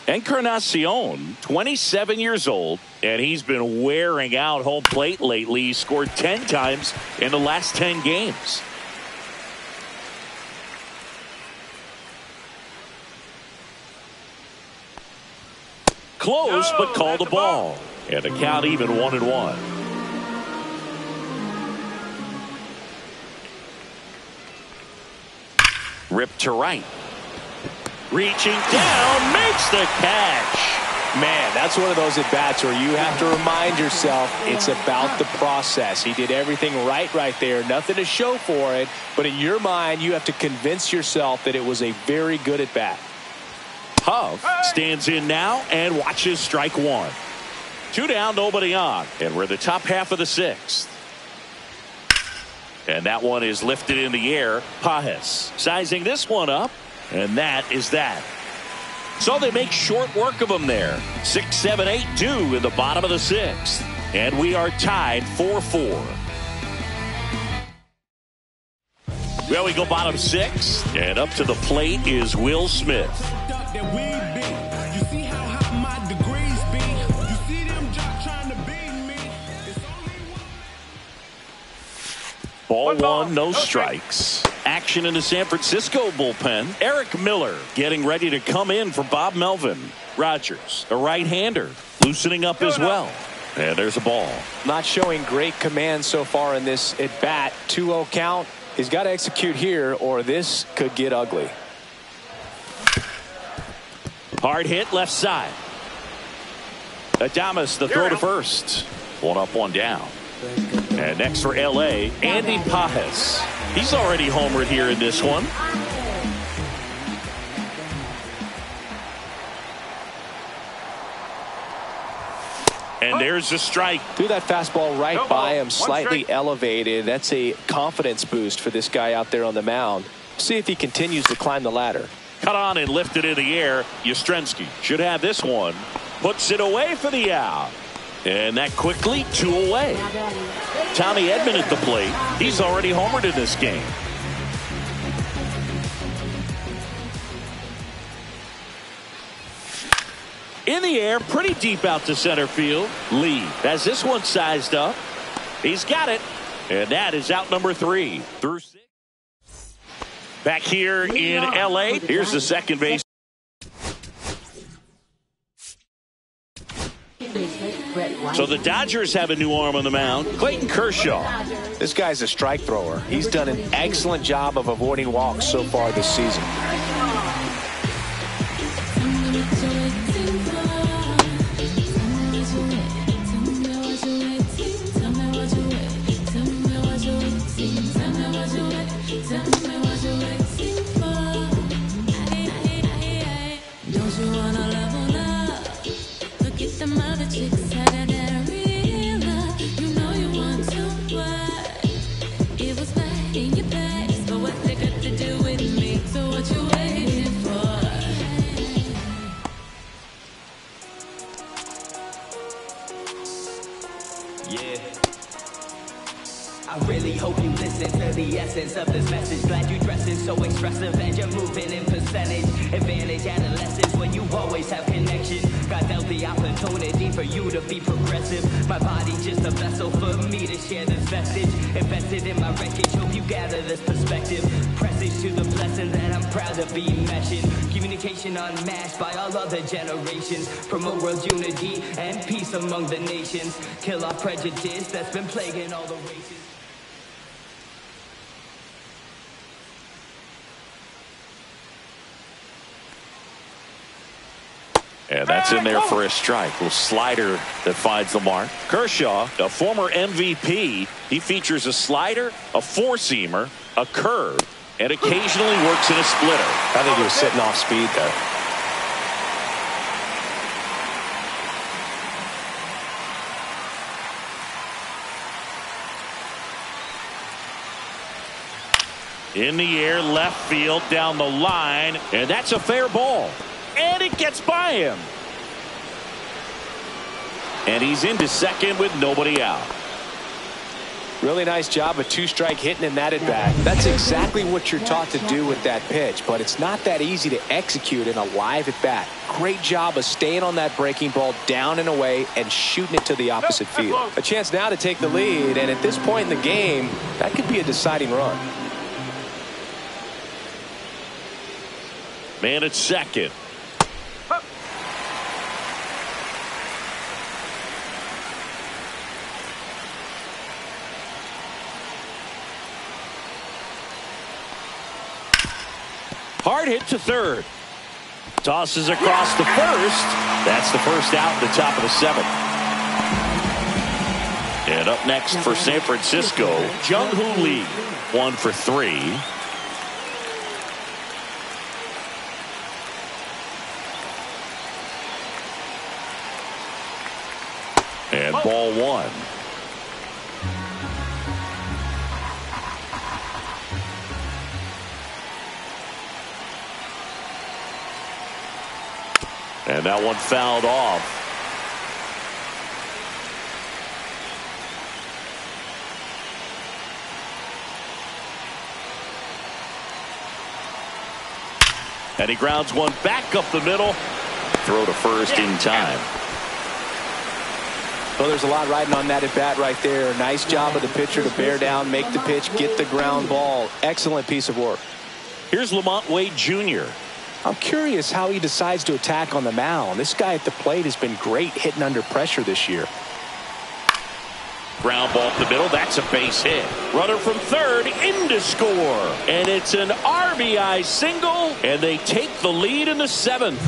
Encarnacion, 27 years old, and he's been wearing out home plate lately. He scored 10 times in the last 10 games. Close, but called the ball. And the count even 1-1. Ripped to right. Reaching down, makes the catch. Man, that's one of those at-bats where you have to remind yourself it's about the process. He did everything right there. Nothing to show for it. But in your mind, you have to convince yourself that it was a very good at-bat. Huff stands in now and watches strike one. 2 down, nobody on. And we're the top half of the sixth. And that one is lifted in the air. Pajes sizing this one up. And that is that. So they make short work of them there. 6, 7, 8 due in the bottom of the sixth. And we are tied 4-4. Well, we go bottom 6. And up to the plate is Will Smith. Ball one, no strikes. Action in the San Francisco bullpen. Eric Miller getting ready to come in for Bob Melvin. Rogers, a right-hander, loosening up as well. And there's a ball. Not showing great command so far in this at-bat. 2-0 count. He's got to execute here or this could get ugly. Hard hit left side. Adames, the throw to first. 1 up, 1 down. And next for L.A., Andy Pajes. He's already homered here in this one. And there's a strike. Threw that fastball right by him, slightly elevated. That's a confidence boost for this guy out there on the mound. See if he continues to climb the ladder. Cut on and lifted in the air. Yastrzemski should have this one. Puts it away for the out. And that quickly 2 away. Tommy Edman at the plate. He's already homered in this game. In the air, pretty deep out to center field. Lee has this one sized up. He's got it. And that is out number 3 through 6. Back here in L.A., here's the second base. So the Dodgers have a new arm on the mound, Clayton Kershaw. This guy's a strike thrower. He's done an excellent job of avoiding walks so far this season. The essence of this message. Glad you dressing so expressive and you're moving in percentage. Advantage adolescence when you always have connection. God dealt the opportunity for you to be progressive. My body just a vessel for me to share this message. Invested in my wreckage, hope you gather this perspective. Presage to the blessing that I'm proud to be meshing. Communication unmatched by all other generations. Promote world unity and peace among the nations. Kill off prejudice that's been plaguing all the races. And that's in there for a strike. Little slider that finds the mark. Kershaw, a former MVP, he features a slider, a four-seamer, a curve, and occasionally works in a splitter. I think he was sitting off speed there. In the air, left field, down the line, and that's a fair ball. And it gets by him. And he's into second with nobody out. Really nice job of two-strike hitting in that at-bat. That's exactly what you're taught to do with that pitch, but it's not that easy to execute in a live at-bat. Great job of staying on that breaking ball down and away and shooting it to the opposite field. A chance now to take the lead, and at this point in the game, that could be a deciding run. Man at second. Hard hit to third. Tosses across the first. That's the first out in the top of the seventh. And up next for San Francisco, Jung-Hoo Lee. 1 for 3. And ball 1. And that one fouled off. And he grounds one back up the middle. Throw to first in time. Well, there's a lot riding on that at bat right there. Nice job of the pitcher to bear down, make the pitch, get the ground ball. Excellent piece of work. Here's Lamont Wade Jr. I'm curious how he decides to attack on the mound. This guy at the plate has been great hitting under pressure this year. Ground ball up the middle. That's a base hit. Runner from third in to score. And it's an RBI single. And they take the lead in the seventh.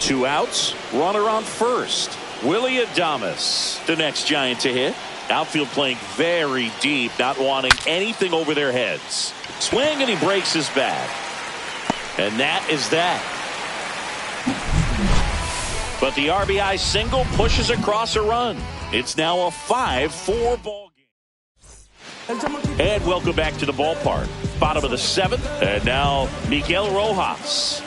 2 outs. Runner on first. Willie Adames, the next Giant to hit. Outfield playing very deep, not wanting anything over their heads. Swing, and he breaks his bat. And that is that. But the RBI single pushes across a run. It's now a 5-4 ball game. And welcome back to the ballpark. Bottom of the seventh. And now Miguel Rojas.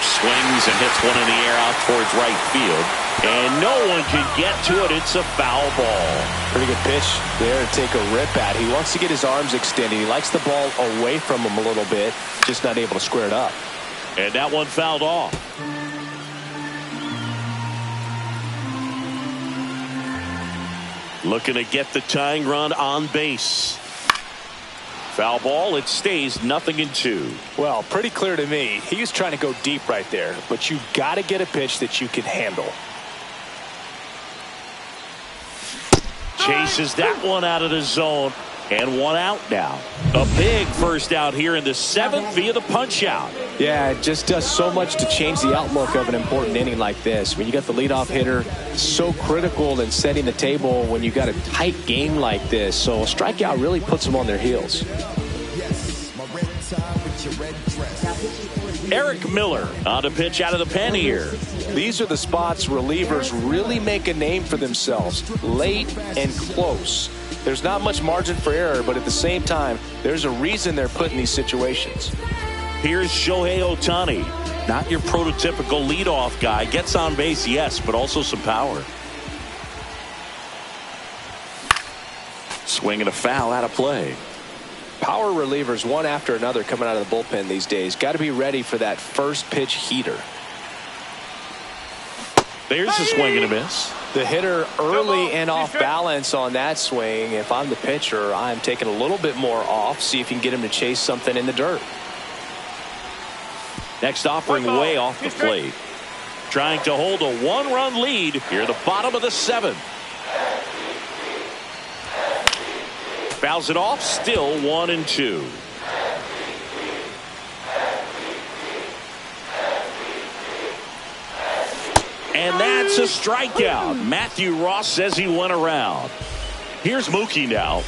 Swings and hits one in the air out towards right field. And no one can get to it. It's a foul ball. Pretty good pitch there to take a rip at. He wants to get his arms extended. He likes the ball away from him a little bit. Just not able to square it up. And that one fouled off. Looking to get the tying run on base. Foul ball. It stays 0-2. Well, pretty clear to me. He was trying to go deep right there, but you got to get a pitch that you can handle. Chases that one out of the zone, and 1 out now. A big first out here in the seventh via the punch out. Yeah, it just does so much to change the outlook of an important inning like this. When you got the leadoff hitter, so critical in setting the table when you got a tight game like this. So a strikeout really puts them on their heels. Eric Miller on a pitch out of the pen here. These are the spots relievers really make a name for themselves. Late and close. There's not much margin for error, but at the same time, there's a reason they're put in these situations. Here's Shohei Ohtani. Not your prototypical leadoff guy. Gets on base, yes, but also some power. Swing and a foul out of play. Power relievers one after another coming out of the bullpen these days. Got to be ready for that first pitch heater. There's a swing and a miss. The hitter early and off balance on that swing. If I'm the pitcher, I'm taking a little bit more off. See if you can get him to chase something in the dirt. Next offering way off the plate. Trying to hold a 1-run lead here at the bottom of the seventh. Fouls it off, still 1-2. And that's a strikeout. Matthew Ross says he went around. Here's Mookie now.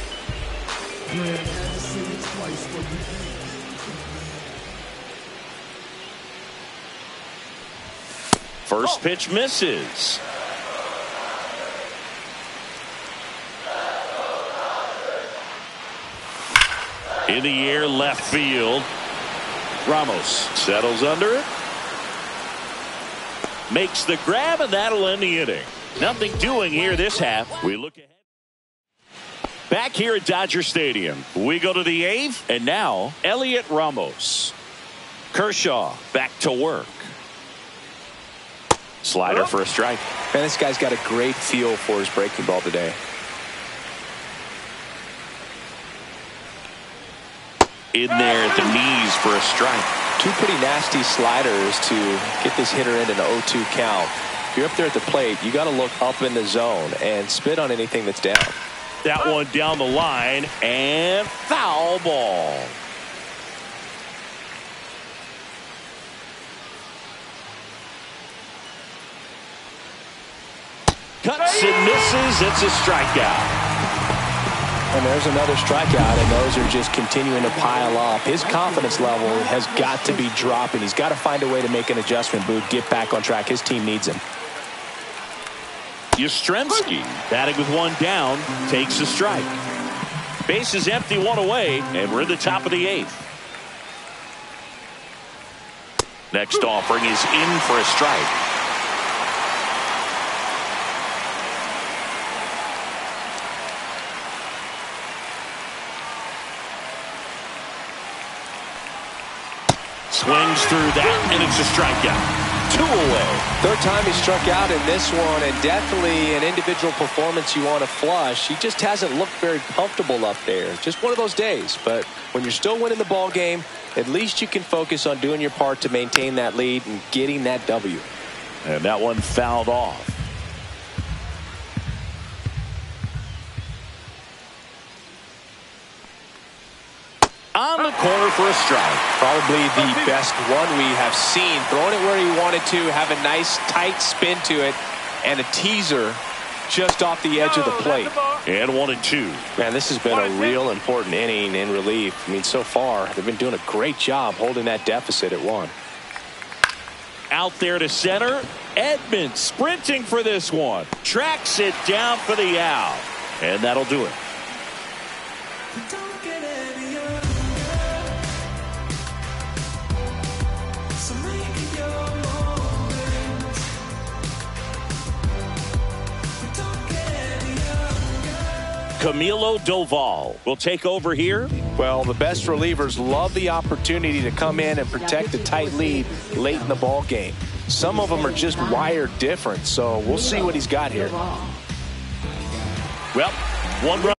First pitch misses. In the air, left field. Ramos settles under it. Makes the grab, and that'll end the inning. Nothing doing here this half. We look ahead. Back here at Dodger Stadium, we go to the 8th, and now Elliot Ramos. Kershaw back to work. Slider for a strike. Man, this guy's got a great feel for his breaking ball today. In there at the knees for a strike. Two pretty nasty sliders to get this hitter into an 0-2 count. If you're up there at the plate, you got to look up in the zone and spit on anything that's down. That one down the line, and foul ball. Cuts and misses. It's a strikeout. And there's another strikeout, and those are just continuing to pile up. His confidence level has got to be dropping. He's got to find a way to make an adjustment, Boog, get back on track. His team needs him. Yastrzemski batting with one down, takes a strike. Base is empty, one away, and we're in the top of the 8th. Next offering is in for a strike. Swings through that, and it's a strikeout. 2 away. Third time he struck out in this one, and definitely an individual performance you want to flush. He just hasn't looked very comfortable up there. Just one of those days. But when you're still winning the ball game, at least you can focus on doing your part to maintain that lead and getting that W. And that one fouled off. On the corner for a strike. Probably the best one we have seen. Throwing it where he wanted to, have a nice tight spin to it, and a teaser just off the edge of the plate. And 1-2. Man, this has been a real important inning in relief. I mean, so far, they've been doing a great job holding that deficit at 1. Out there to center. Edmonds sprinting for this one. Tracks it down for the out. And that'll do it. Camilo Doval will take over here. Well, the best relievers love the opportunity to come in and protect a tight lead late in the ball game. Some of them are just wired different, so we'll see what he's got here. Well, one run.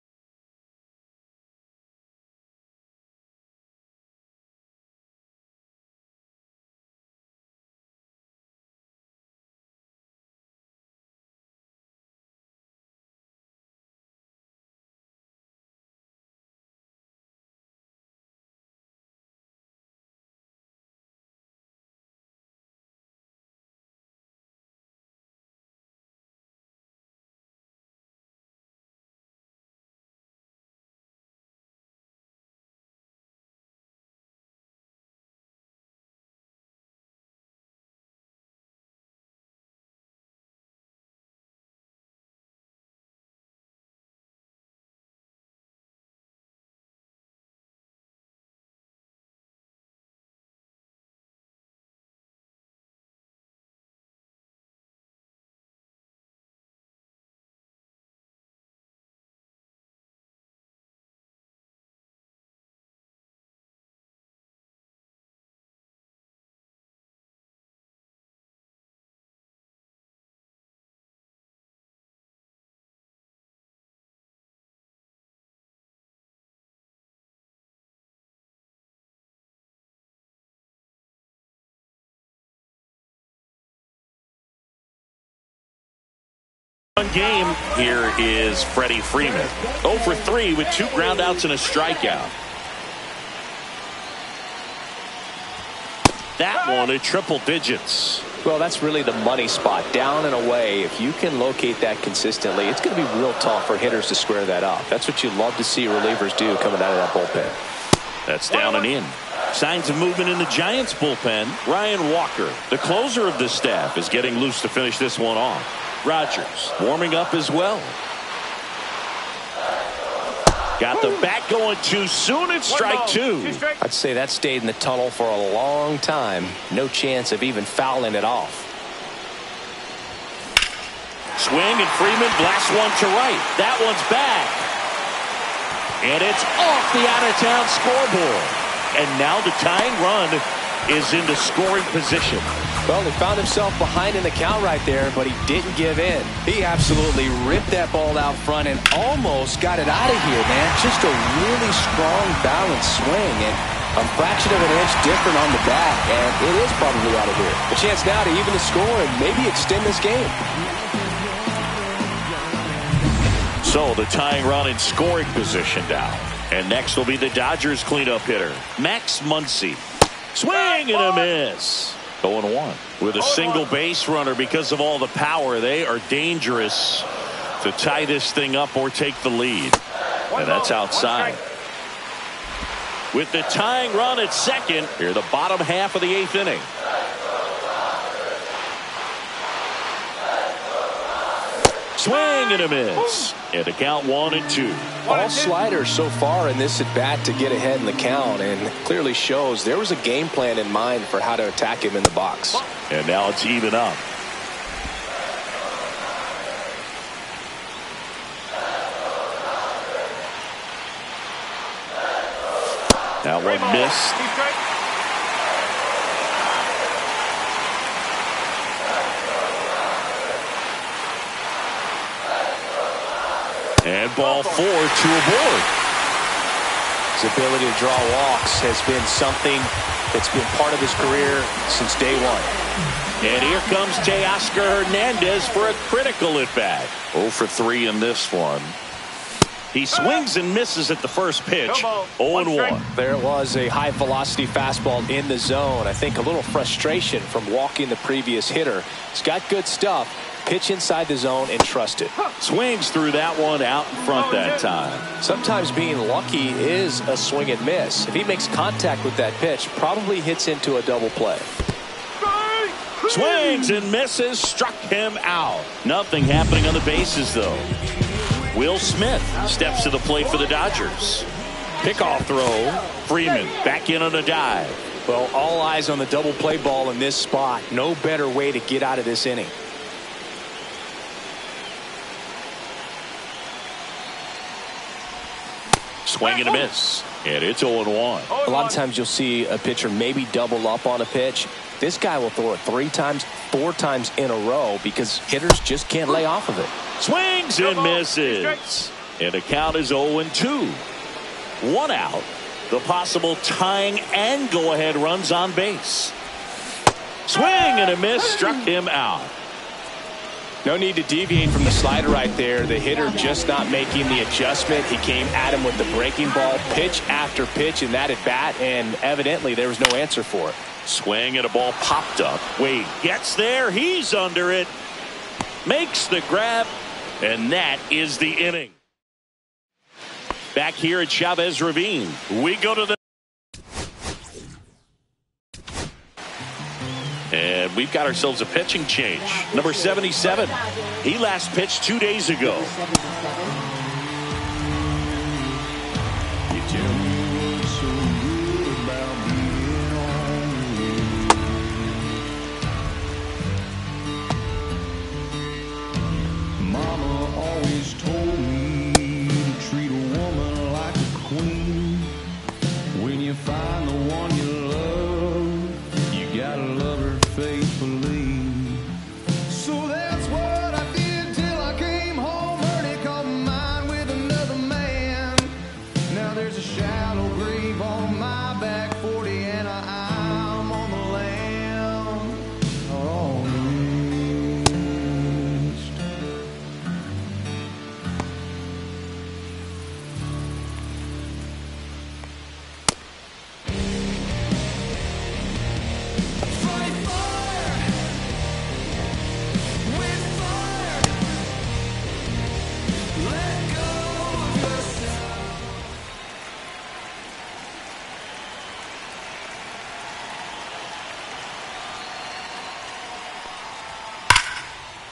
One game here is Freddie Freeman. 0 for 3 with 2 groundouts and a strikeout. That one at triple digits. Well, that's really the money spot, down and away. If you can locate that consistently, it's going to be real tough for hitters to square that up. That's what you love to see relievers do coming out of that bullpen. That's down and in. Signs of movement in the Giants bullpen. Ryan Walker, the closer of the staff, is getting loose to finish this one off. Rogers warming up as well. Got the bat going too soon. It's strike two. I'd say that stayed in the tunnel for a long time. No chance of even fouling it off. Swing, and Freeman blasts one to right. That one's back. And it's off the out-of-town scoreboard. And now the tying run is into scoring position. Well, he found himself behind in the count right there, but he didn't give in. He absolutely ripped that ball out front and almost got it out of here, man. Just a really strong, balanced swing, and a fraction of an inch different on the bat, and it is probably out of here. A chance now to even the score and maybe extend this game. So the tying run in scoring position now. And next will be the Dodgers cleanup hitter, Max Muncy. Swing and a miss. 0-1. With a single base runner, because of all the power, they are dangerous to tie this thing up or take the lead. And that's outside. With the tying run at second, here the bottom half of the 8th inning. Swing and a miss. And the count 1-2. All sliders so far in this at bat to get ahead in the count, and clearly shows there was a game plan in mind for how to attack him in the box. And now it's even up. That one missed. And ball 4, 2 aboard. His ability to draw walks has been something that's been part of his career since day one. And here comes Teoscar Hernandez for a critical at bat. 0 for 3 in this one. He swings and misses at the first pitch. 0-1. There was a high velocity fastball in the zone. I think a little frustration from walking the previous hitter. He's got good stuff. Pitch inside the zone and trust it. Swings through that one out in front that time. Sometimes being lucky is a swing and miss. If he makes contact with that pitch, probably hits into a double play. Swings and misses, struck him out. Nothing happening on the bases though. Will Smith steps to the plate for the Dodgers. Pickoff throw. Freeman back in on a dive. Well, all eyes on the double play ball in this spot. No better way to get out of this inning. Swing and a miss. And it's 0-1. A lot of times you'll see a pitcher maybe double up on a pitch. This guy will throw it 3 times, 4 times in a row because hitters just can't lay off of it. Swings and misses. And the count is 0-2. 1 out. The possible tying and go-ahead runs on base. Swing and a miss, struck him out. No need to deviate from the slider right there. The hitter just not making the adjustment. He came at him with the breaking ball, pitch after pitch in that at bat, and evidently there was no answer for it. Swing and a ball popped up. Wade gets there. He's under it. Makes the grab. And that is the inning. Back here at Chavez Ravine, we go to the. And we've got ourselves a pitching change. Number 77. He last pitched 2 days ago. Mama always told me to treat a woman like a queen. When you find the one you love, you gotta love her faithfully. So that's what I did till I came home. Heard it called mine with another man. Now there's a shallow grave on my back 40 and I'm on the lam. Oh,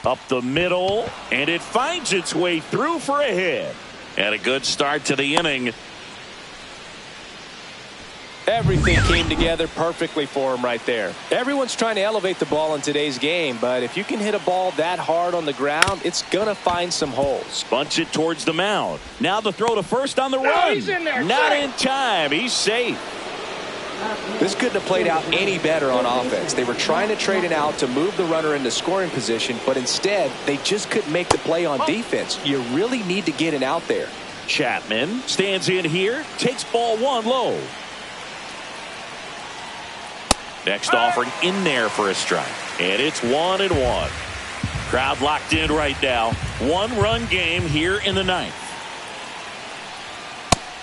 Up the middle, and it finds its way through for a hit. And a good start to the inning. Everything came together perfectly for him right there. Everyone's trying to elevate the ball in today's game, but if you can hit a ball that hard on the ground, it's going to find some holes. Bunts it towards the mound. Now the throw to first on the run. He's in there. Not in time. He's safe. This couldn't have played out any better on offense. They were trying to trade it out to move the runner into scoring position, but instead they just couldn't make the play on defense. You really need to get it out there. Chapman stands in here, takes ball one low. Next offering in there for a strike. And it's 1-1. Crowd locked in right now. 1-run game here in the ninth.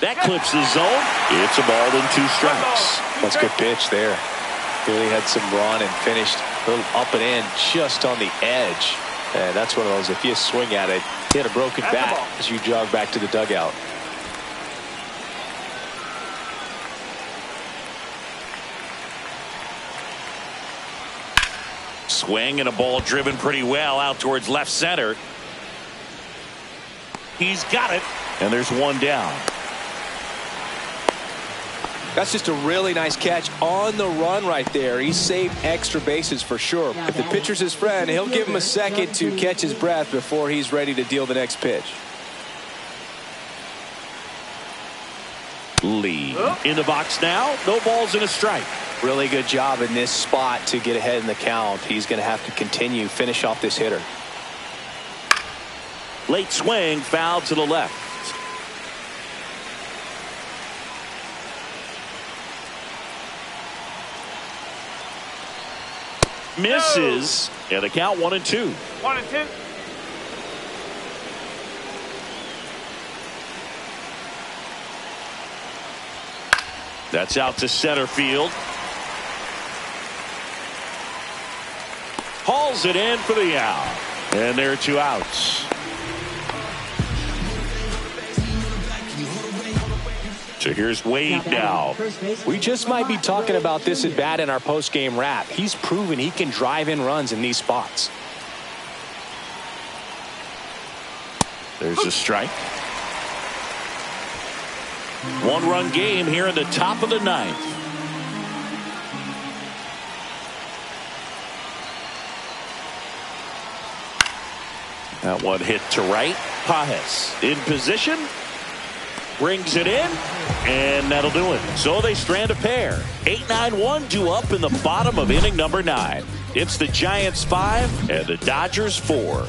That clips the zone. It's a ball and 2 strikes. That's a good pitch there. Really had some run and finished a little up and in just on the edge. And that's one of those, if you swing at it, hit a broken bat as you jog back to the dugout. Swing and a ball driven pretty well out towards left center. He's got it. And there's one down. That's just a really nice catch on the run right there. He saved extra bases for sure. If the pitcher's his friend, he'll give him a second to catch his breath before he's ready to deal the next pitch. Lee in the box now. No balls and a strike. Really good job in this spot to get ahead in the count. He's going to have to finish off this hitter. Late swing, foul to the left. Misses, and the count 1-2. 1-2. That's out to center field. Hauls it in for the out. And there are 2 outs. So here's Wade now. We just might be talking about this at bat in our post-game wrap. He's proven he can drive in runs in these spots. There's a strike. 1-run game here in the top of the ninth. That one hit to right. Pajes in position. Brings it in. And that'll do it. So they strand a pair. 8-9-1 due up in the bottom of inning number 9. It's the Giants 5 and the Dodgers 4.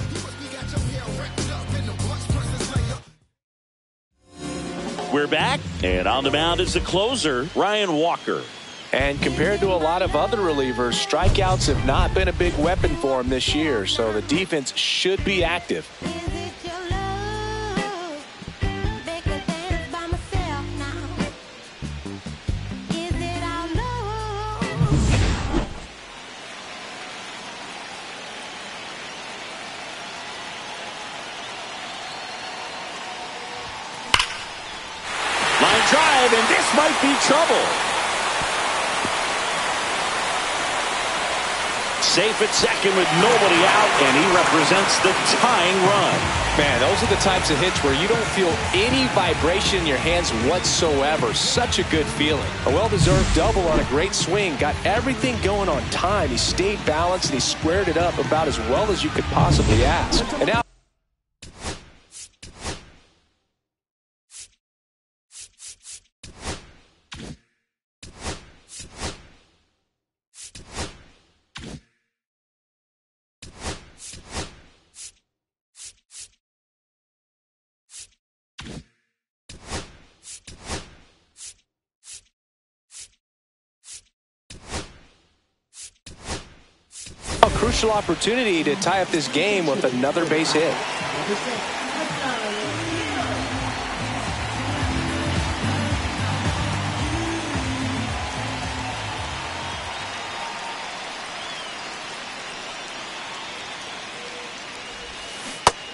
We're back, and on the mound is the closer, Ryan Walker. And compared to a lot of other relievers, strikeouts have not been a big weapon for him this year, so the defense should be active. Drive, and this might be trouble. Safe at second with nobody out, and he represents the tying run. Man, those are the types of hits where you don't feel any vibration in your hands whatsoever. Such a good feeling. A well-deserved double on a great swing. Got everything going on time. He stayed balanced, and he squared it up about as well as you could possibly ask. And now a crucial opportunity to tie up this game with another base hit.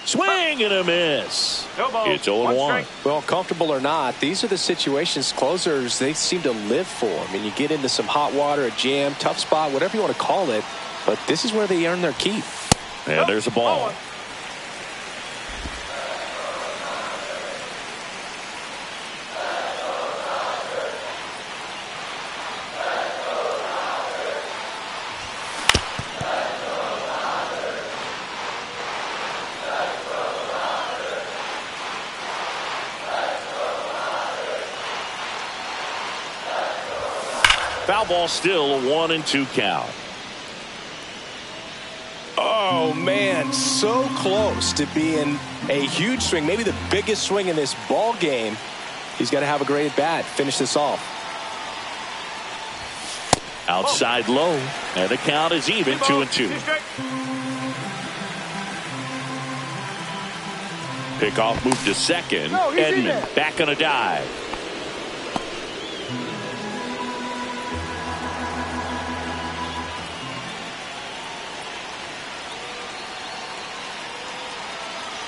Swing and a miss. No ball. It's 0-1. Well, comfortable or not, these are the situations closers they seem to live for. I mean, you get into some hot water, a jam, tough spot, whatever you want to call it, but this is where they earn their keep. And there's a ball. Foul ball, still a 1-2 count. Oh, man, so close to being a huge swing, maybe the biggest swing in this ball game. He's got to have a great at-bat, finish this off. Outside low, and the count is even, 2-2. Pickoff move to second. Edman back on a dive.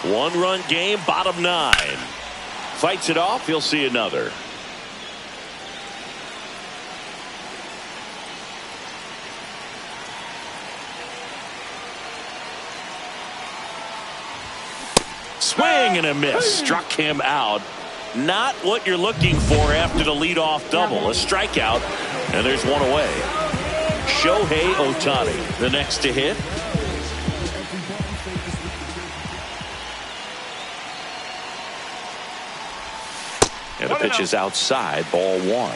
One-run game, bottom 9. Fights it off, he'll see another. Swing and a miss. Struck him out. Not what you're looking for after the leadoff double. A strikeout, and there's one away. Shohei Ohtani, the next to hit. And the pitch is outside, ball 1.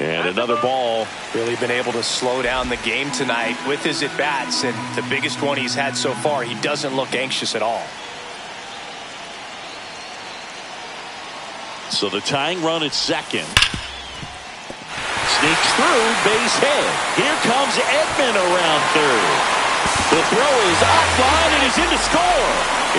And another ball. Really been able to slow down the game tonight with his at-bats, and the biggest one he's had so far. He doesn't look anxious at all. So the tying run at second. Sneaks through, base hit. Here comes Edman around third. The throw is offline and he's in to score.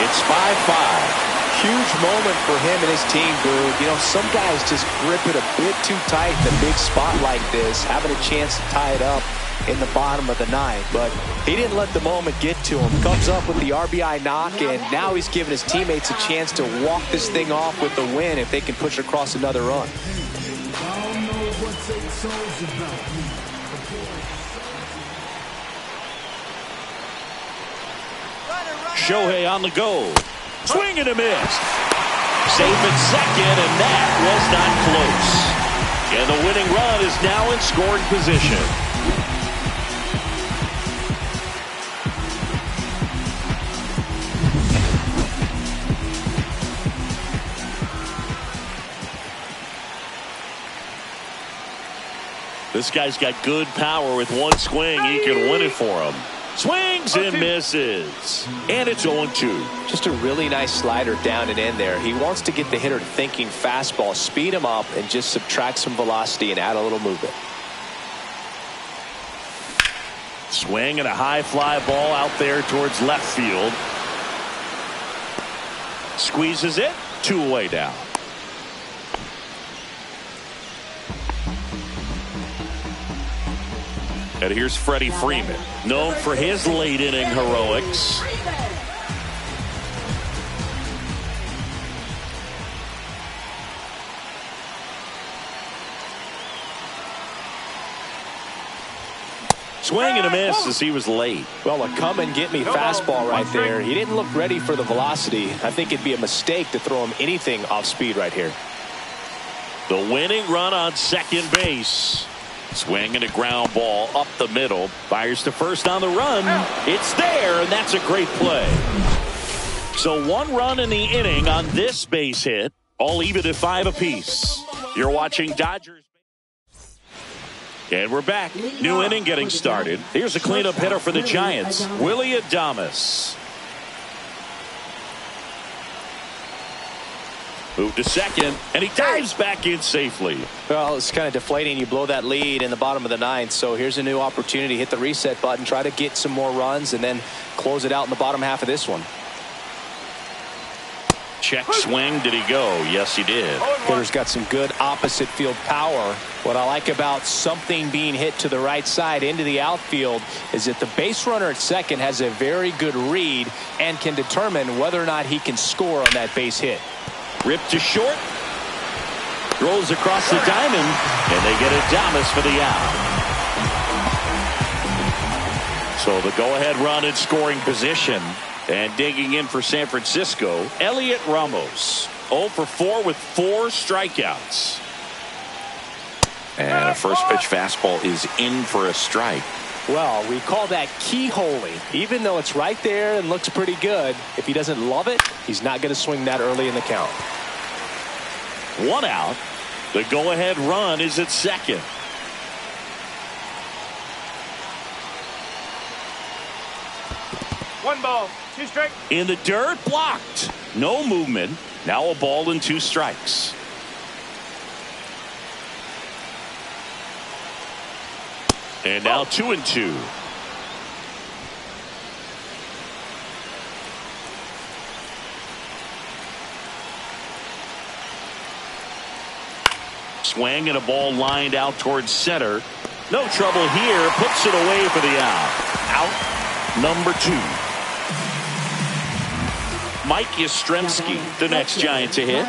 It's 5-5. Huge moment for him and his team, Boog. You know, some guys just grip it a bit too tight in a big spot like this, having a chance to tie it up in the bottom of the 9th. But he didn't let the moment get to him. Comes up with the RBI knock, and now he's giving his teammates a chance to walk this thing off with the win if they can push across another run. Shohei on the go. Swing and a miss. Safe at second, and that was not close. And the winning run is now in scoring position. This guy's got good power. With one swing, he can win it for him. Swings and misses. And it's 0-2. Just a really nice slider down and in there. He wants to get the hitter thinking fastball, speed him up, and just subtract some velocity and add a little movement. Swing and a high fly ball out there towards left field. Squeezes it. 2 away now. And here's Freddie Freeman, known for his late inning heroics. Swing and a miss as he was late. Well, a come and get me fastball right there. He didn't look ready for the velocity. I think it'd be a mistake to throw him anything off speed right here. The winning run on second base. Swing and a ground ball up the middle. Fires to first on the run. It's there, and that's a great play. So 1 run in the inning on this base hit. All even at 5 apiece. You're watching Dodgers. And we're back. New inning getting started. Here's a cleanup hitter for the Giants, Willie Adames. Move to second, and he dives back in safely. Well, it's kind of deflating. You blow that lead in the bottom of the 9th, so here's a new opportunity. Hit the reset button, try to get some more runs, and then close it out in the bottom half of this one. Check swing. Did he go? Yes, he did. Hitter's got some good opposite field power. What I like about something being hit to the right side into the outfield is that the base runner at second has a very good read and can determine whether or not he can score on that base hit. Ripped to short. Rolls across the diamond, and they get Adames for the out. So the go-ahead run in scoring position. And digging in for San Francisco, Elliot Ramos. 0 for 4 with 4 strikeouts. And a first pitch fastball is in for a strike. Well, we call that keyholing. Even though it's right there and looks pretty good, if he doesn't love it, he's not going to swing that early in the count. 1 out. The go-ahead run is at second. One ball, 2 strikes. In the dirt, blocked. No movement. Now a ball and 2 strikes. And now 2-2. Swing and a ball lined out towards center. No trouble here. Puts it away for the out. Out number 2. Mike Yastrzemski, the next Giant to hit.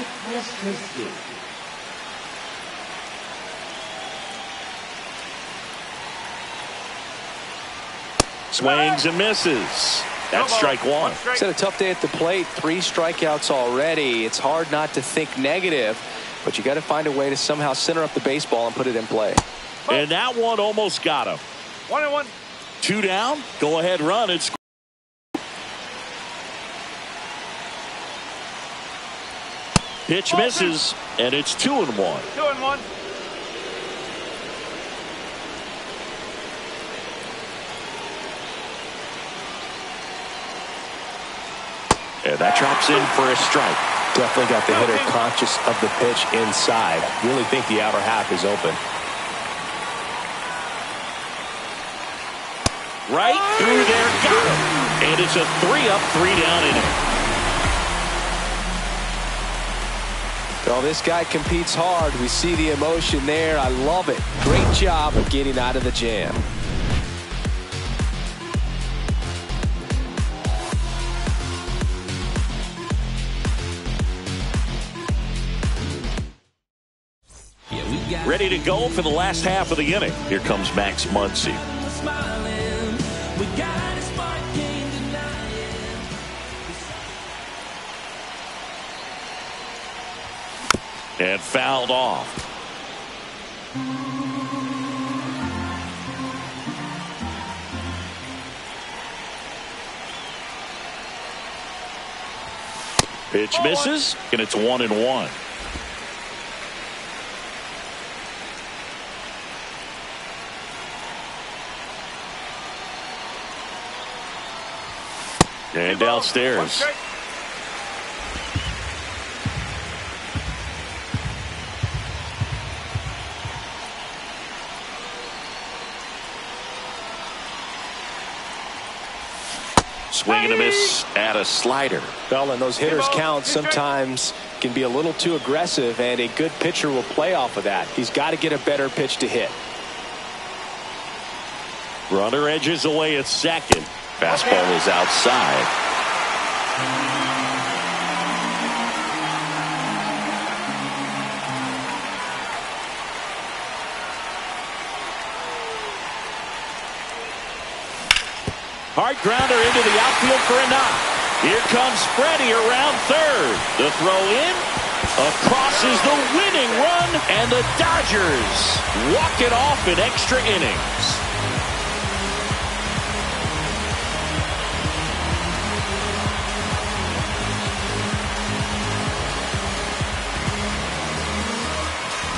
Swings and misses. That's strike 1. It's had a tough day at the plate. 3 strikeouts already. It's hard not to think negative, but you got to find a way to somehow center up the baseball and put it in play. And that one almost got him. 1-1. 2 down. Go ahead run. It's pitch misses, and it's 2-1. 2-1. And that drops in for a strike. Definitely got the hitter conscious of the pitch inside. Really think the outer half is open. Right through there, got him. And it's a 3-up, 3-down inning. Well, this guy competes hard. We see the emotion there. I love it. Great job of getting out of the jam. Ready to go for the last half of the inning. Here comes Max Muncy. And fouled off. Pitch misses, and it's 1-1. And downstairs. Swing and a miss at a slider. Well, and those hitters' counts sometimes can be a little too aggressive, and a good pitcher will play off of that. He's got to get a better pitch to hit. Runner edges away at second. Fastball is outside. Hard grounder into the outfield for a knock. Here comes Freddie around third. The throw in. Across is the winning run, and the Dodgers walk it off in extra innings.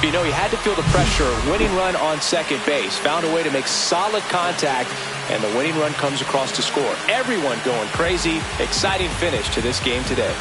You know, he had to feel the pressure. Winning run on second base. Found a way to make solid contact, and the winning run comes across to score. Everyone going crazy. Exciting finish to this game today.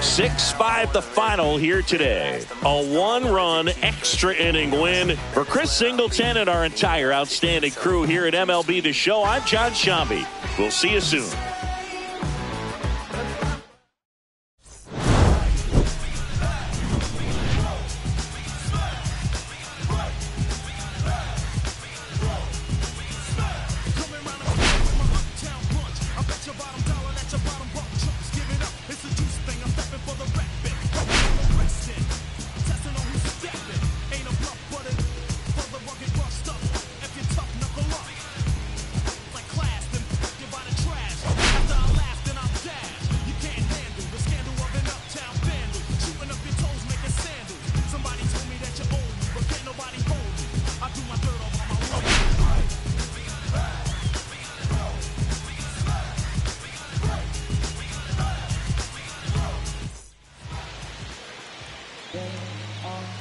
Six-5 the final here today. A 1-run extra inning win for Chris Singleton and our entire outstanding crew here at MLB The Show. I'm John Shambi. We'll see you soon. off.